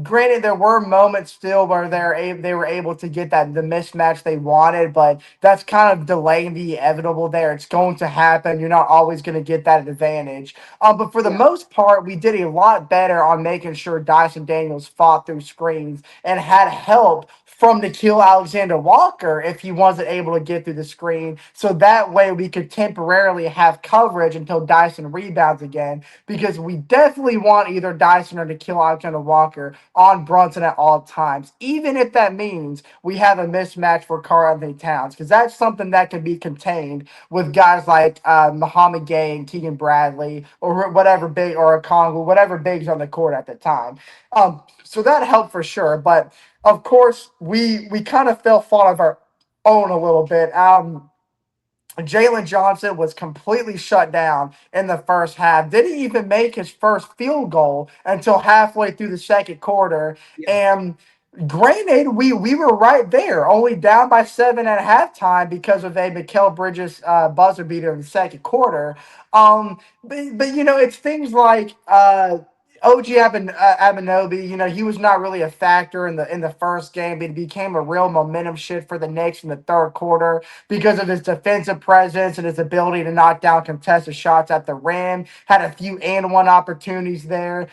granted, there were moments still where they were able to get the mismatch they wanted, but that's kind of delaying the inevitable. There, it's going to happen. You're not always going to get that advantage. But for the Yeah. most part, we did a lot better on making sure Dyson Daniels fought through screens and had help from Nikhil Alexander Walker if he wasn't able to get through the screen. So that way we could temporarily have coverage until Dyson rebounds again, because we definitely want either Dyson or Nikhil Alexander Walker on Brunson at all times, even if that means we have a mismatch for Karl Anthony Towns, because that's something that can be contained with guys like Muhammad Gay and Keegan Bradley or whatever big, or a Congo, whatever big's on the court at the time. So that helped for sure. But of course, we kind of fell fault of our own a little bit. Jalen Johnson was completely shut down in the first half. Didn't even make his first field goal until halfway through the second quarter. Yeah. And granted, we were right there, only down by 7 at halftime because of a Mikal Bridges buzzer beater in the second quarter. But it's things like OG Abanobi, he was not really a factor in the first game, but it became a real momentum shift for the Knicks in the third quarter because of his defensive presence and his ability to knock down contested shots at the rim. Had a few and one opportunities there.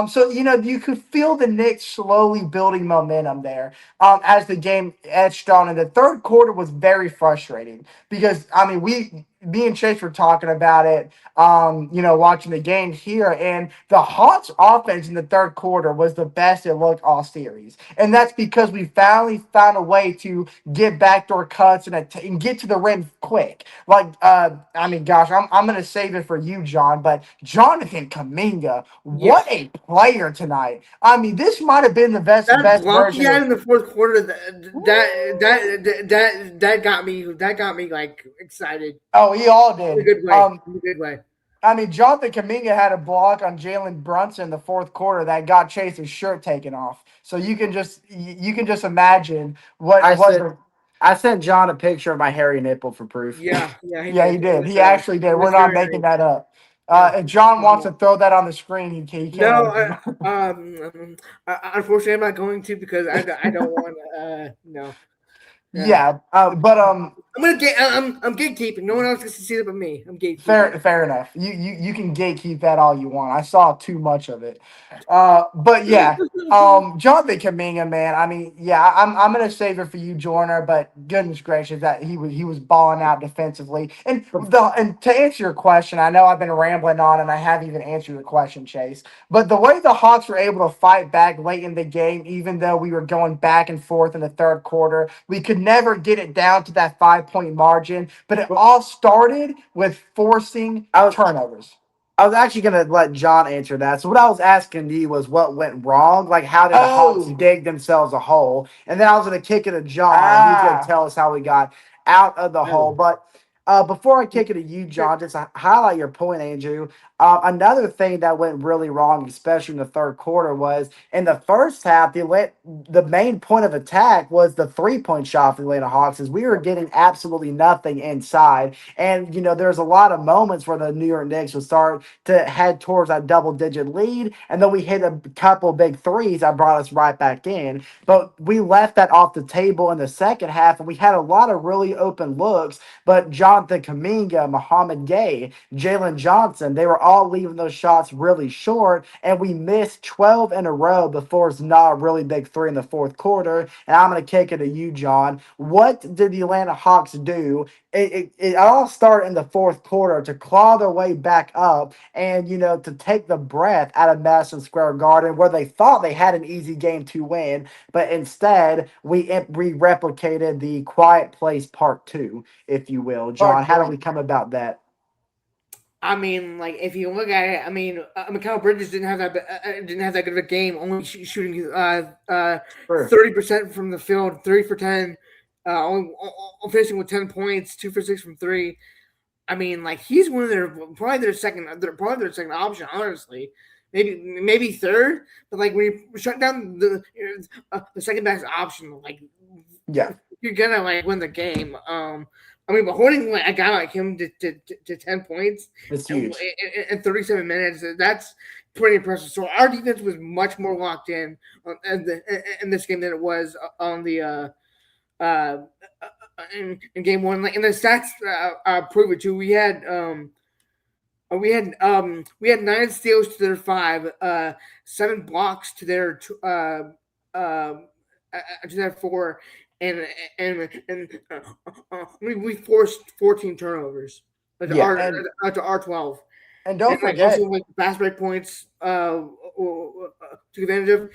So you could feel the Knicks slowly building momentum there. As the game edged on, and the third quarter was very frustrating because I mean me and Chase were talking about it, watching the game here, and the Hawks offense in the third quarter was the best it looked all series. And that's because we finally found a way to get backdoor cuts and get to the rim quick. Like, gosh, I'm going to save it for you, John, but Jonathan Kaminga, Yes. what a player tonight. I mean, this might have been the That best block he version had of. in the fourth quarter, that got me like excited Oh, he all in a did. good way. In a good way. I mean, Jonathan Kaminga had a block on Jalen Brunson in the fourth quarter that got Chase's shirt taken off. So you can just imagine what I what sent the I sent John a picture of my hairy nipple for proof. Yeah, he yeah, he did. did. He actually did. It We're was not very making nice. that up. Yeah. If John wants to throw that on the screen, he No, can. unfortunately, I'm not going to because I don't want no. Yeah. Yeah, but I'm gatekeeping. No one else gets to see it but me. I'm gatekeeping. fair enough. You can gatekeep that all you want. I saw too much of it. But yeah, Jonathan Kaminga, man. I mean, yeah, I'm gonna save it for you, Joyner. But goodness gracious, that he was balling out defensively. And to answer your question, I know I've been rambling on and I haven't even answered your question, Chase. But the way the Hawks were able to fight back late in the game, even though we were going back and forth in the third quarter, we could never get it down to that 5 point margin. But it all started with forcing I was turnovers. I was actually gonna let John answer that. So what I was asking you was what went wrong? Like how did the Hawks Oh, dig themselves a hole? And then I was gonna kick it to John. He's gonna ah, tell us how we got out of the hole. Oh, But before I kick it to you, John, just to highlight your point, Andrew. Another thing that went really wrong, especially in the third quarter, was in the first half. The main point of attack was the 3 point shot for the Atlanta Hawks, as we were getting absolutely nothing inside. And there's a lot of moments where the New York Knicks would start to head towards that double digit lead. And then we hit a couple big threes that brought us right back in. But we left that off the table in the second half, and we had a lot of really open looks. But Jonathan Kaminga, Muhammad Gay, Jalen Johnson, they were all leaving those shots really short. And we missed 12 in a row before it's not a really big three in the fourth quarter. And I'm going to kick it to you, John. What did the Atlanta Hawks do? It all started in the fourth quarter to claw their way back up and to take the breath out of Madison Square Garden, where they thought they had an easy game to win, but instead we replicated the Quiet Place Part 2, if you will. John, part how do two. we come about that? I mean, like if you look at it, Mikal Bridges didn't have that good of a game, only shooting Sure. 30% from the field, 3 for 10, only finishing with 10 points, 2 for 6 from three. I mean, like he's one of probably their second option, honestly. Maybe third, but like when you shut down the second best option, like Yeah, you're gonna like win the game. But holding like a guy like him to 10 points It's in, huge. in 37 minutes, that's pretty impressive. So our defense was much more locked in this game than it was on the uh, in game one. Like, and the stats prove it too. We had 9 steals to their 5, 7 blocks to their 4, and we forced 14 turnovers yeah, and to our 12, don't and like also forget. like fast break points took advantage of.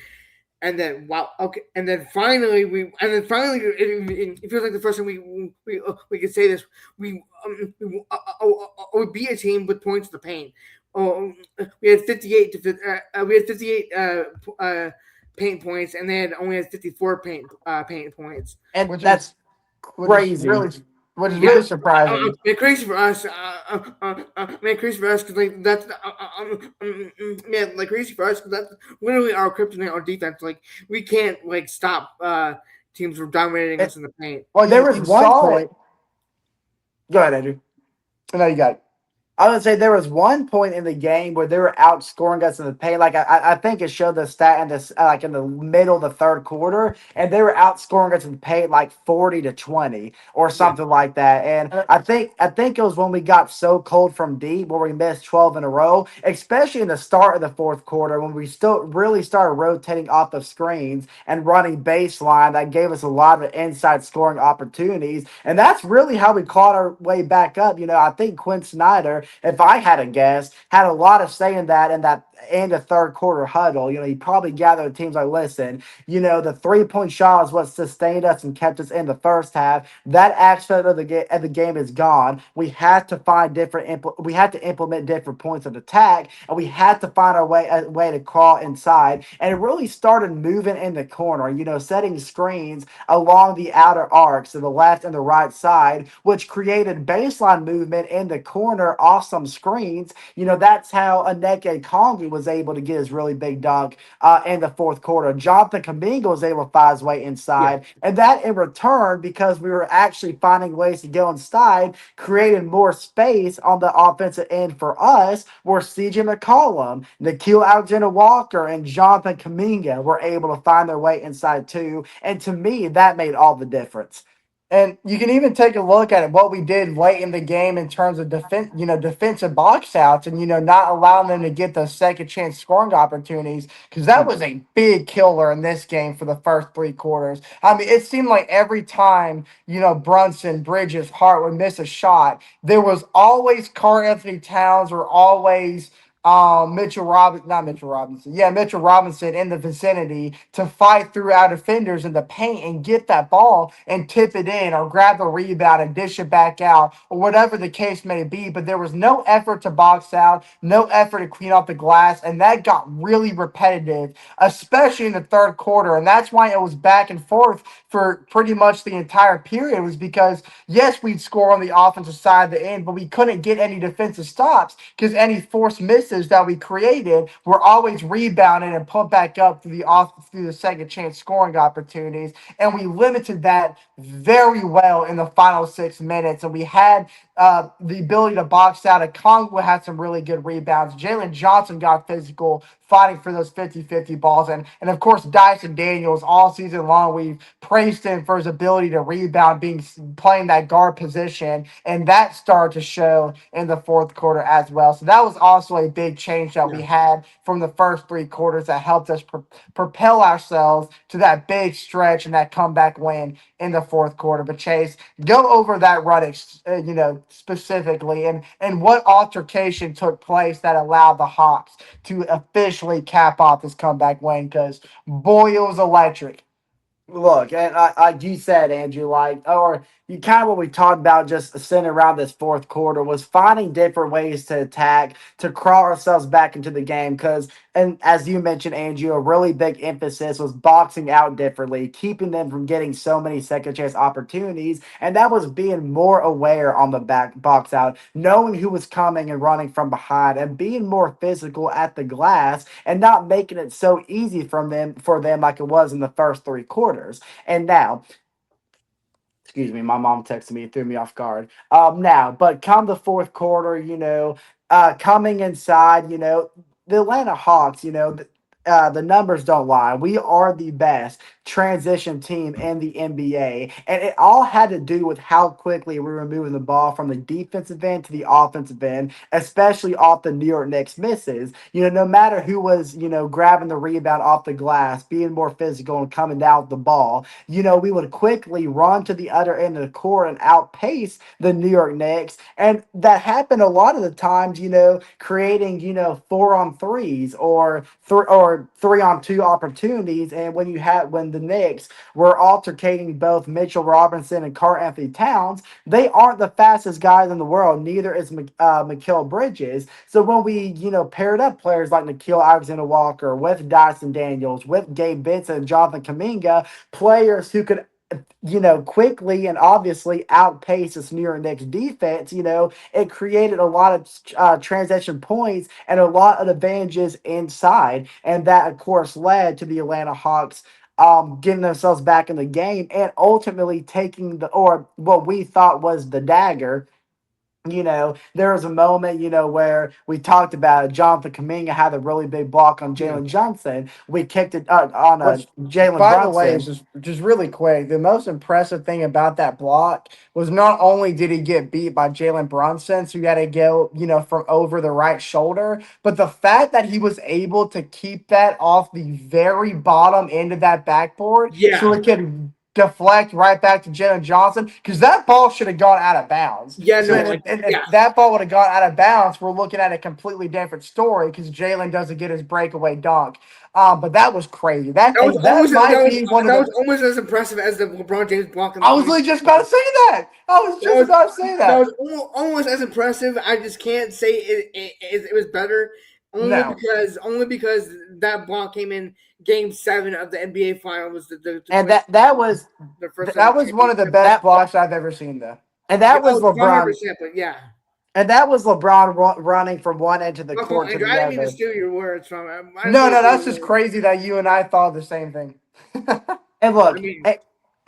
And then wow, okay, and then finally, it feels like the first time we could say this. We beat a team with points to the paint. Oh, we had 58 paint points, and they had only had 54 paint points. And which that's is which is crazy. really which is Yeah, really surprising. crazy for us. Crazy for us because like that's man, like crazy for us because that's literally our kryptonite on defense. Like we can't like stop teams from dominating And us in the paint. Well, there you was you one saw point. it. Go ahead, Andrew. No, you got it. I would say there was one point in the game where they were outscoring us in the paint. Like I think it showed the stat in this like in the middle of the third quarter, and they were outscoring us in the paint like 40-20 or Yeah, something like that. And Uh, I think it was when we got so cold from deep where we missed 12 in a row, especially in the start of the fourth quarter when we still really started rotating off of screens and running baseline. That gave us a lot of inside scoring opportunities, and that's really how we clawed our way back up. I think Quinn Snyder, if I had a guess, had a lot of say in that end of third quarter huddle. He probably gathered the teams like, listen, the 3-point shot is what sustained us and kept us in the first half. That aspect of the game is gone. We had to find we had to implement different points of attack, and we had to find a way to crawl inside. And it really started moving in the corner, setting screens along the outer arcs to the left and the right side, which created baseline movement in the corner off some screens. That's how Aneke Kongu was able to get his really big dunk in the fourth quarter. Jonathan Kaminga was able to find his way yeah, inside. And that in return, because we were actually finding ways to go inside, created more space on the offensive end for us, where CJ McCollum, Nikhil Alexander Walker, and Jonathan Kaminga were able to find their way inside too. And to me, that made all the difference. And you can even take a look at it, what we did late in the game in terms of defensive box outs, and not allowing them to get those second chance scoring opportunities, because that was a big killer in this game for the first 3 quarters. I mean, it seemed like every time Brunson, Bridges, Hart would miss a shot, there was always Karl Anthony Towns or always Mitchell Robinson. Yeah, Mitchell Robinson in the vicinity to fight through our defenders in the paint and get that ball and tip it in or grab the rebound and dish it back out or whatever the case may be. But there was no effort to box out, no effort to clean up the glass, and that got really repetitive, especially in the third quarter. And that's why it was back and forth for pretty much the entire period, was because yes, we'd score on the offensive side of the end, but we couldn't get any defensive stops because any forced misses that we created were always rebounded and put back up through the second chance scoring opportunities. And we limited that very well in the final 6 minutes. And we had the ability to box out. And Congo had some really good rebounds. Jalen Johnson got physical, fighting for those 50-50 balls. And of course, Dyson Daniels, all season long, we've praised him for his ability to rebound, playing that guard position. And that started to show in the fourth quarter as well. So that was also a big change that we yeah. had from the first 3 quarters that helped us propel ourselves to that big stretch and that comeback win in the fourth quarter. But Chase, go over that run, specifically, and what altercation took place that allowed the Hawks to officially cap off this comeback win, because boy, it was electric. Look, and like you said, Andrew, or you kind of what we talked about just centered around this fourth quarter was finding different ways to attack, to crawl ourselves back into the game. And as you mentioned, Andrew, a really big emphasis was boxing out differently, keeping them from getting so many second chance opportunities. And that was being more aware on the back box out, knowing who was coming and running from behind, and being more physical at the glass and not making it so easy for them like it was in the first 3 quarters. And now, excuse me, my mom texted me and threw me off guard. Now, but come the fourth quarter, coming inside, the Atlanta Hawks, the numbers don't lie. We are the best transition team in the NBA. And it all had to do with how quickly we were moving the ball from the defensive end to the offensive end, especially off the New York Knicks misses. No matter who was, grabbing the rebound off the glass, being more physical and coming down with the ball, we would quickly run to the other end of the court and outpace the New York Knicks. And that happened a lot of the times, creating, 4-on-3s or 3-on-2 opportunities. And when the Knicks were altercating both Mitchell Robinson and Karl Anthony Towns, they aren't the fastest guys in the world. Neither is Mikal Bridges. So when we, paired up players like Nikhil Alexander Walker with Dyson Daniels, with Gabe Benson and Jonathan Kaminga, players who could quickly and obviously outpace this New York Knicks defense, it created a lot of transition points and a lot of advantages inside. And that, of course, led to the Atlanta Hawks getting themselves back in the game and ultimately taking or what we thought was the dagger There was a moment, where we talked about it. Jonathan Kaminga had a really big block on Yeah. Jalen Johnson. We kicked it on Which, Jalen by the way, is Brunson. just really quick. The most impressive thing about that block was not only did he get beat by Jalen Brunson, so he had to go, from over the right shoulder, but the fact that he was able to keep that off the very bottom end of that backboard so Yeah. it could deflect right back to Jalen Johnson, because that ball should have gone out of bounds. Yeah. So No. if, Like. if, Yeah. if that ball would have gone out of bounds, we're looking at a completely different story because Jalen doesn't get his breakaway dunk. But that was crazy. That was That almost might be one of that was the. almost as impressive as the LeBron James block in the I was 20. literally just about to say that. I was That just was about to say that that. was almost as impressive. I just can't say it was better, No, only because that block came in Game 7 of the NBA Finals, the And 20, the first that ever was one of the championship. best that blocks I've ever seen, though. and Yeah, that was oh, LeBron. 100%. But yeah, And that was LeBron running from one end of the my fault, court to Andrew. the I didn't mean to other. steal your words from him. I didn't No, mean to no, steal that's your just words. crazy that you and I thought the same thing. And I look, mean,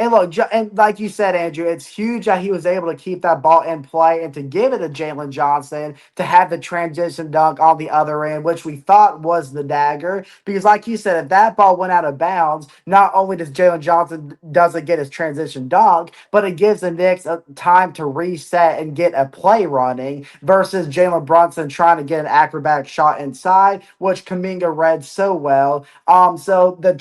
and like you said, Andrew, it's huge that he was able to keep that ball in play and to give it to Jalen Johnson to have the transition dunk on the other end, which we thought was the dagger. Because, like you said, if that ball went out of bounds, not only does Jalen Johnson doesn't get his transition dunk, but it gives the Knicks a time to reset and get a play running versus Jalen Brunson trying to get an acrobatic shot inside, which Kaminga read so well. So the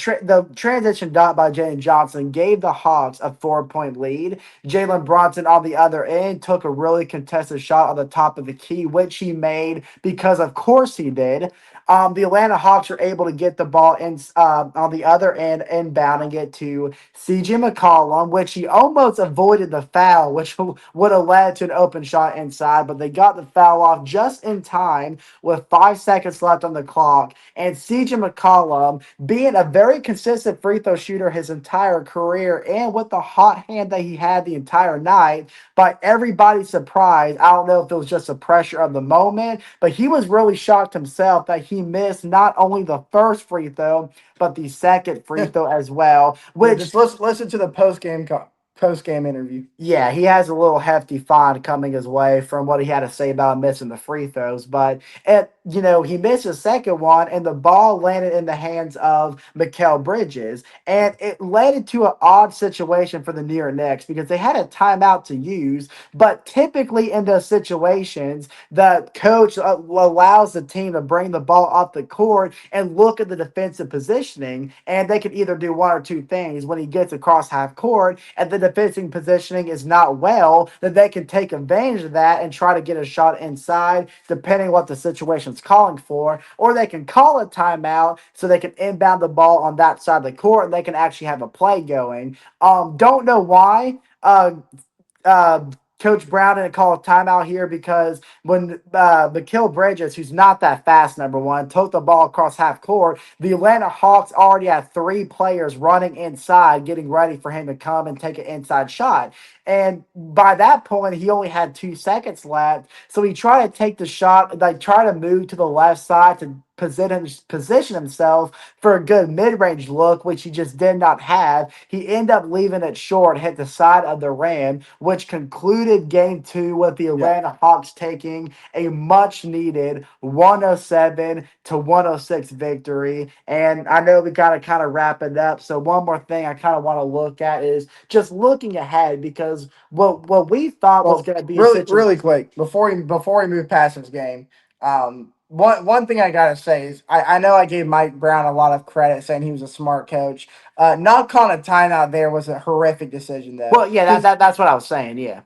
transition dunk by Jalen Johnson gave the Hawks a 4-point lead. Jalen Brunson on the other end took a really contested shot on the top of the key, which he made because of course he did. The Atlanta Hawks are able to get the ball in on the other end, inbounding it to CJ McCollum, which he almost avoided the foul, which would have led to an open shot inside, but they got the foul off just in time with 5 seconds left on the clock. And CJ McCollum, being a very consistent free throw shooter his entire career and with the hot hand that he had the entire night, by everybody's surprise, I don't know if it was just the pressure of the moment, but he was really shocked himself that he missed not only the first free throw, but the second free throw as well, Yeah, which just listen to the post game interview. yeah, he has a little hefty fine coming his way from what he had to say about missing the free throws. But he missed the second one, and the ball landed in the hands of Mikal Bridges, and it led into an odd situation for the New York Knicks because they had a timeout to use. But typically in those situations, the coach allows the team to bring the ball up the court and look at the defensive positioning, and they can either do one or two things when he gets across half court and the defensive positioning is not well, then they can take advantage of that and try to get a shot inside, depending what the situation's calling for, or they can call a timeout so they can inbound the ball on that side of the court and they can actually have a play going. Don't know why. Uh, Coach Brown didn't call a timeout here because when Mikal Bridges, who's not that fast, number one, took the ball across half court, the Atlanta Hawks already had three players running inside, getting ready for him to come and take an inside shot. And by that point, he only had 2 seconds left. So he tried to take the shot, like try to move to the left side to position himself for a good mid-range look, which he just did not have. He ended up leaving it short, hit the side of the rim, which concluded game two with the Yeah. Atlanta Hawks taking a much-needed 107-106 victory. And I know we got to kind of wrap it up. So one more thing I kind of want to look at is just looking ahead because what we thought was Well, going to be a really, situation. really quick before we move past this game, one thing I gotta say is I know I gave Mike Brown a lot of credit saying he was a smart coach. Not calling a timeout there was a horrific decision though. Well, yeah, Because that's what I was saying. Yeah.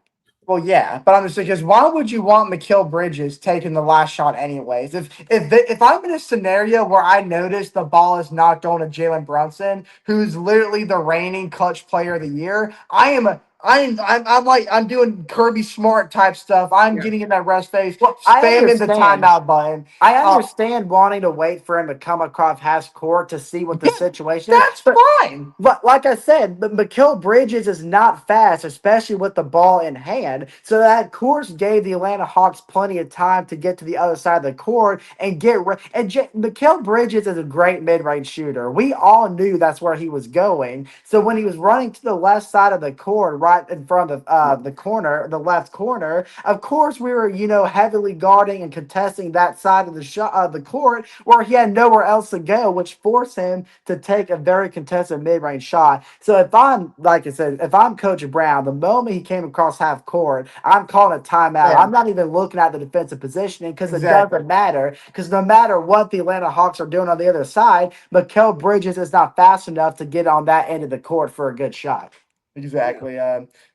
well, yeah, but I'm just because why would you want Mikal Bridges taking the last shot anyways? If I'm in a scenario where I notice the ball is not going to Jalen Brunson, who's literally the reigning clutch player of the year, I'm doing Kirby Smart type stuff. I'm yeah, getting in that rest phase, Well, I spamming the understand. timeout button. I Uh, understand wanting to wait for him to come across half court to see what the yeah, situation is, that's fine. but like I said, but Mikal Bridges is not fast, especially with the ball in hand. So that of course gave the Atlanta Hawks plenty of time to get to the other side of the court and get Mikal Bridges is a great mid-range shooter. We all knew that's where he was going. So when he was running to the left side of the court, right in front of the corner, the left corner. Of course, we were heavily guarding and contesting that side of the shot of the court where he had nowhere else to go, which forced him to take a very contested mid range shot. So if I'm like I said, if I'm Coach Brown, the moment he came across half court, I'm calling a timeout. Yeah, I'm not even looking at the defensive positioning because it exactly. doesn't matter. Because no matter what the Atlanta Hawks are doing on the other side, Mikal Bridges is not fast enough to get on that end of the court for a good shot. Yeah. Exactly.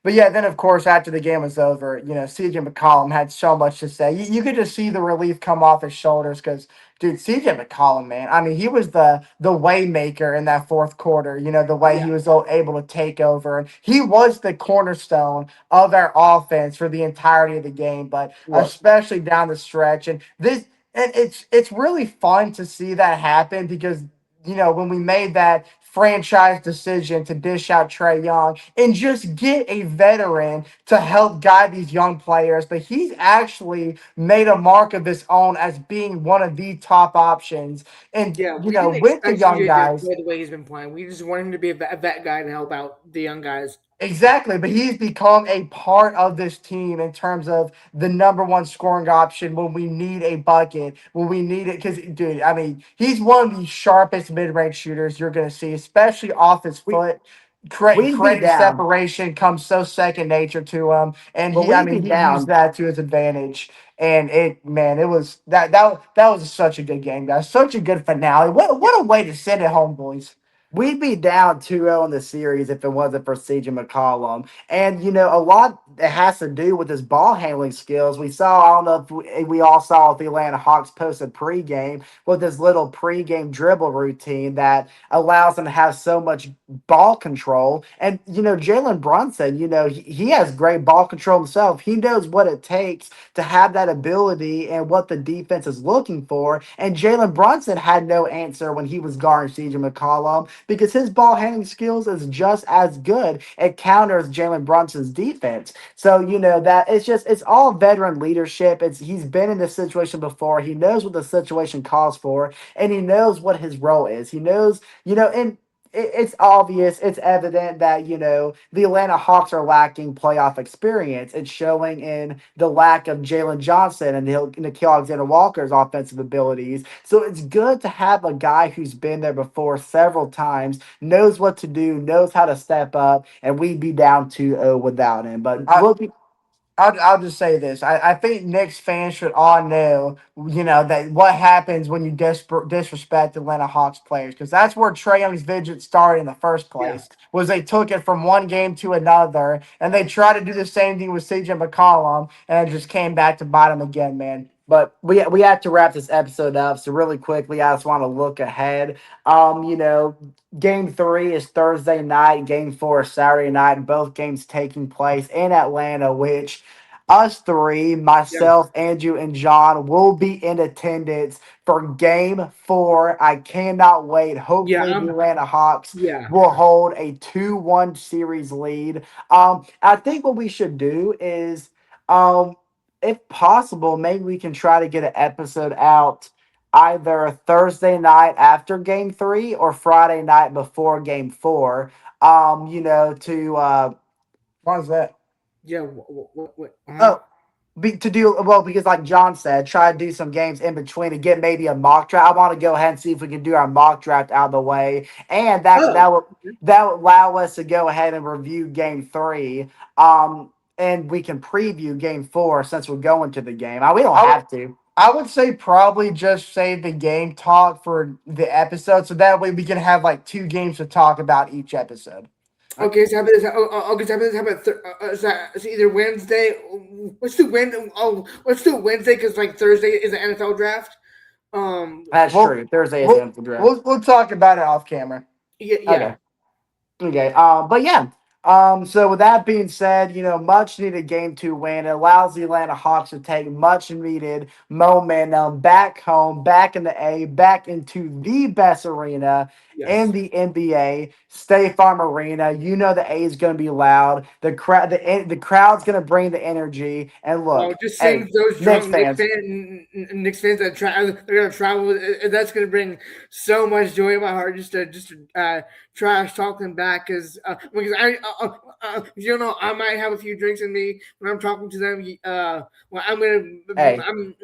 But yeah, then of course after the game was over, CJ McCollum had so much to say. You could just see the relief come off his shoulders because, dude, CJ McCollum, man, I mean, he was the way maker in that fourth quarter. The way Yeah. he was able to take over, and he was the cornerstone of our offense for the entirety of the game, but Was. especially down the stretch. And it's really fun to see that happen because when we made that franchise decision to dish out Trey Young and just get a veteran to help guide these young players, but he's actually made a mark of his own as being one of the top options. And Yeah, we didn't with the expect young CJ to guys, play the way he's been playing. We just want him to be a vet guy to help out the young guys. exactly, but he's become a part of this team in terms of the number one scoring option when we need a bucket, when we need it. Because, dude, I mean, he's one of the sharpest mid range shooters you're going to see, especially off his We foot. we'd be Creating down, separation comes so second nature to him, and but I we'd mean, be he used down. that to his advantage. And man, it was that was such a good game, guys. Such a good finale. What a way to send it home, boys. We'd be down 2-0 in the series if it wasn't for CJ McCollum. And, a lot it has to do with his ball handling skills. We saw, I don't know if we all saw the Atlanta Hawks posted pregame with this little pregame dribble routine that allows him to have so much ball control. And, Jalen Brunson, he has great ball control himself. He knows what it takes to have that ability and what the defense is looking for. And Jalen Brunson had no answer when he was guarding CJ McCollum because his ball handling skills is just as good. It counters Jalen Brunson's defense. So that it's all veteran leadership. He's been in this situation before. He knows what the situation calls for, and he knows what his role is. He knows, and it's obvious, it's evident that the Atlanta Hawks are lacking playoff experience. It's showing in the lack of Jalen Johnson and Nickeil Alexander-Walker's offensive abilities. So it's good to have a guy who's been there before several times, knows what to do, knows how to step up, and we'd be down 2-0 without him. But I, looking, I'll just say this. I think Knicks fans should all know, that what happens when you disrespect Atlanta Hawks players, because that's where Trae Young's vengeance started in the first Yeah. place, was they took it from one game to another, and they tried to do the same thing with CJ McCollum, and it just came back to bite him again, man. but we have to wrap this episode up. So really quickly, I just want to look ahead. Game three is Thursday night. Game four is Saturday night. Both games taking place in Atlanta, which us three, Yeah. myself, Andrew, and John, will be in attendance for game four. I cannot wait. Yeah. Hopefully, the Atlanta Hawks Yeah. will hold a 2-1 series lead. I think what we should do is if possible, maybe we can try to get an episode out either Thursday night after game three or Friday night before game four. To Why is that? Yeah. What? Huh? oh to do well because like John said, try to do some games in between to get maybe a mock draft. I want to go ahead and see if we can do our mock draft out of the way, and that Oh. that would allow us to go ahead and review game three. And we can preview game four since we're going to the game. We don't I would have to. I would say probably just save the game talk for the episode, so that way we can have like two games to talk about each episode. Okay, so how about this? Okay, so how about this? How about so either Wednesday? Let's do Wednesday. Oh, let's do Wednesday because like Thursday is the NFL draft. Um. That's We'll true. Thursday is the we'll NFL draft. we'll talk about it off camera. Yeah. Yeah. Okay. Okay. But yeah. So with that being said, much needed game two win. It allows the Atlanta Hawks to take much needed momentum back home, back in the A, back into the best arena in Yes. the NBA, State Farm Arena. You know the A is going to be loud. The crowd's going to bring the energy. And Oh, look, just seeing hey, those Knicks drunk fans, Knicks fans that they're gonna travel. That's gonna bring so much joy in my heart just to trash talk them back because you know I might have a few drinks in me when I'm talking to them. Well, hey, I'm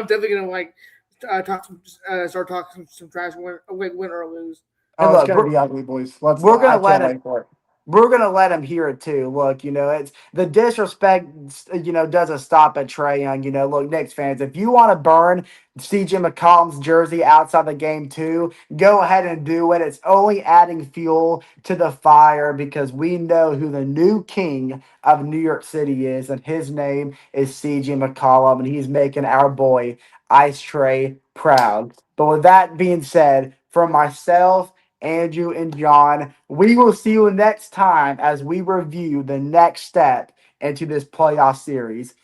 definitely gonna like talk some start talking some trash win or lose. and Oh, it's look, gonna be ugly, boys. Let's. we're I gonna let can't it. wait for it. We're gonna let him hear it too. Look, it's the disrespect. Doesn't stop at Trae Young. Look, Knicks fans, if you want to burn CJ McCollum's jersey outside the game too, go ahead and do it. It's only adding fuel to the fire because we know who the new king of New York City is, and his name is CJ McCollum, and he's making our boy Ice Trae proud. But with that being said, for myself, Andrew, and John, we will see you next time as we review the next step into this playoff series.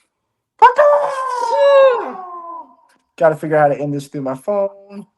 Got to figure out how to end this through my phone.